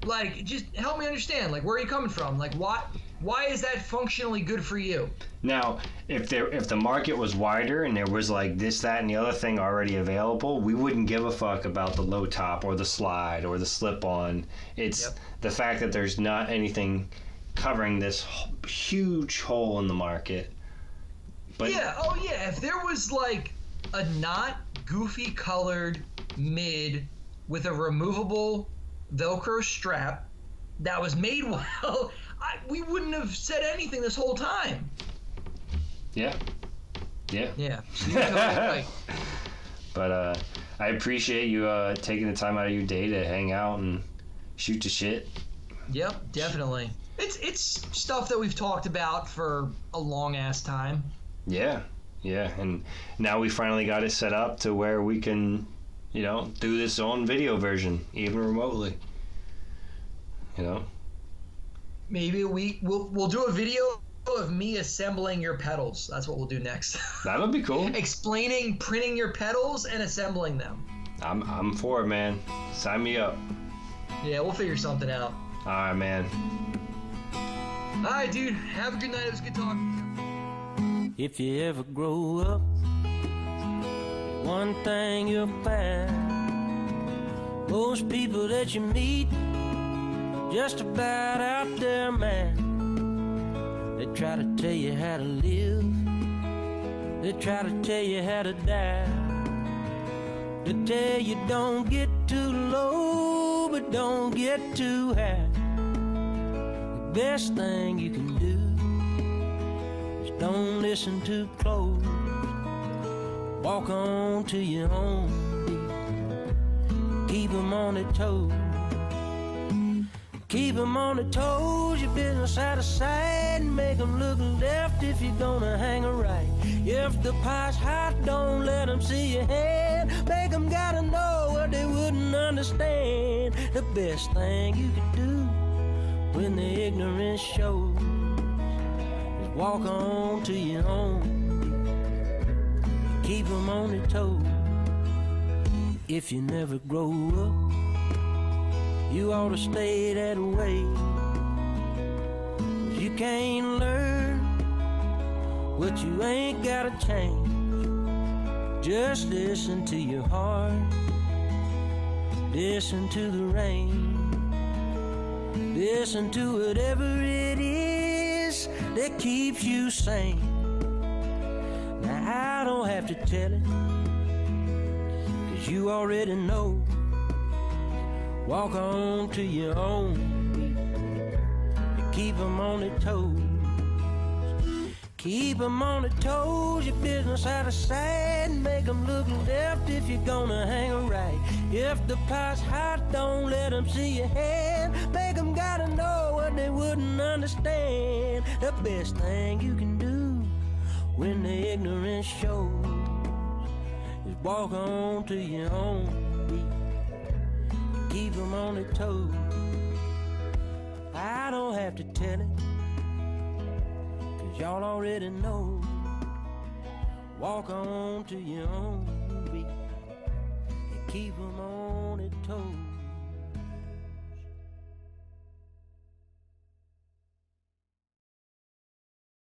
Like, just help me understand. Like, where are you coming from? Like, why is that functionally good for you? Now, if the market was wider and there was like this, that, and the other thing already available, we wouldn't give a fuck about the low top or the slide or the slip-on. It's the fact that there's not anything covering this huge hole in the market. But yeah, oh yeah, if there was like a not goofy colored mid with a removable Velcro strap that was made well, we wouldn't have said anything this whole time. Yeah. Yeah. So you're totally right. But I appreciate you taking the time out of your day to hang out and shoot the shit. Yep, definitely. It's stuff that we've talked about for a long ass time. Yeah, and now we finally got it set up to where we can, do this on video version, even remotely. Maybe we'll do a video of me assembling your pedals. That's what we'll do next. That'll be cool. Explaining printing your pedals and assembling them. I'm for it, man. Sign me up. Yeah, we'll figure something out. All right, man. All right, dude. Have a good night. It was good talking. If you ever grow up, one thing you'll find, most people that you meet just about out there, man. They try to tell you how to live, they try to tell you how to die. They tell you don't get too low, but don't get too high. The best thing you can do, don't listen too close. Walk on to your own beat. Keep 'em on their toes. Keep 'em on their toes. Your business out of sight. Make 'em look left if you're gonna hang a right. If the pie's hot, don't let 'em see your hand. Make 'em gotta know what they wouldn't understand. The best thing you can do when the ignorance shows, walk on to your own. Keep 'em on their toes. If you never grow up, you ought to stay that way. You can't learn But you ain't gotta change. Just listen to your heart. Listen to the rain. Listen to whatever it is that keeps you sane. Now I don't have to tell it, 'cause you already know. Walk on to your own beat. Keep 'em on their toes. Keep 'em on their toes. Your business out of sight. Make 'em look left if you're gonna hang right. If the pot's hot, don't let 'em see your hand. Make 'em gotta know what they wouldn't understand. The best thing you can do when the ignorance shows is walk on to your own beat. Keep 'em on their toes. I don't have to tell it, 'cause y'all already know. Walk on to your own beat and keep 'em on their toes.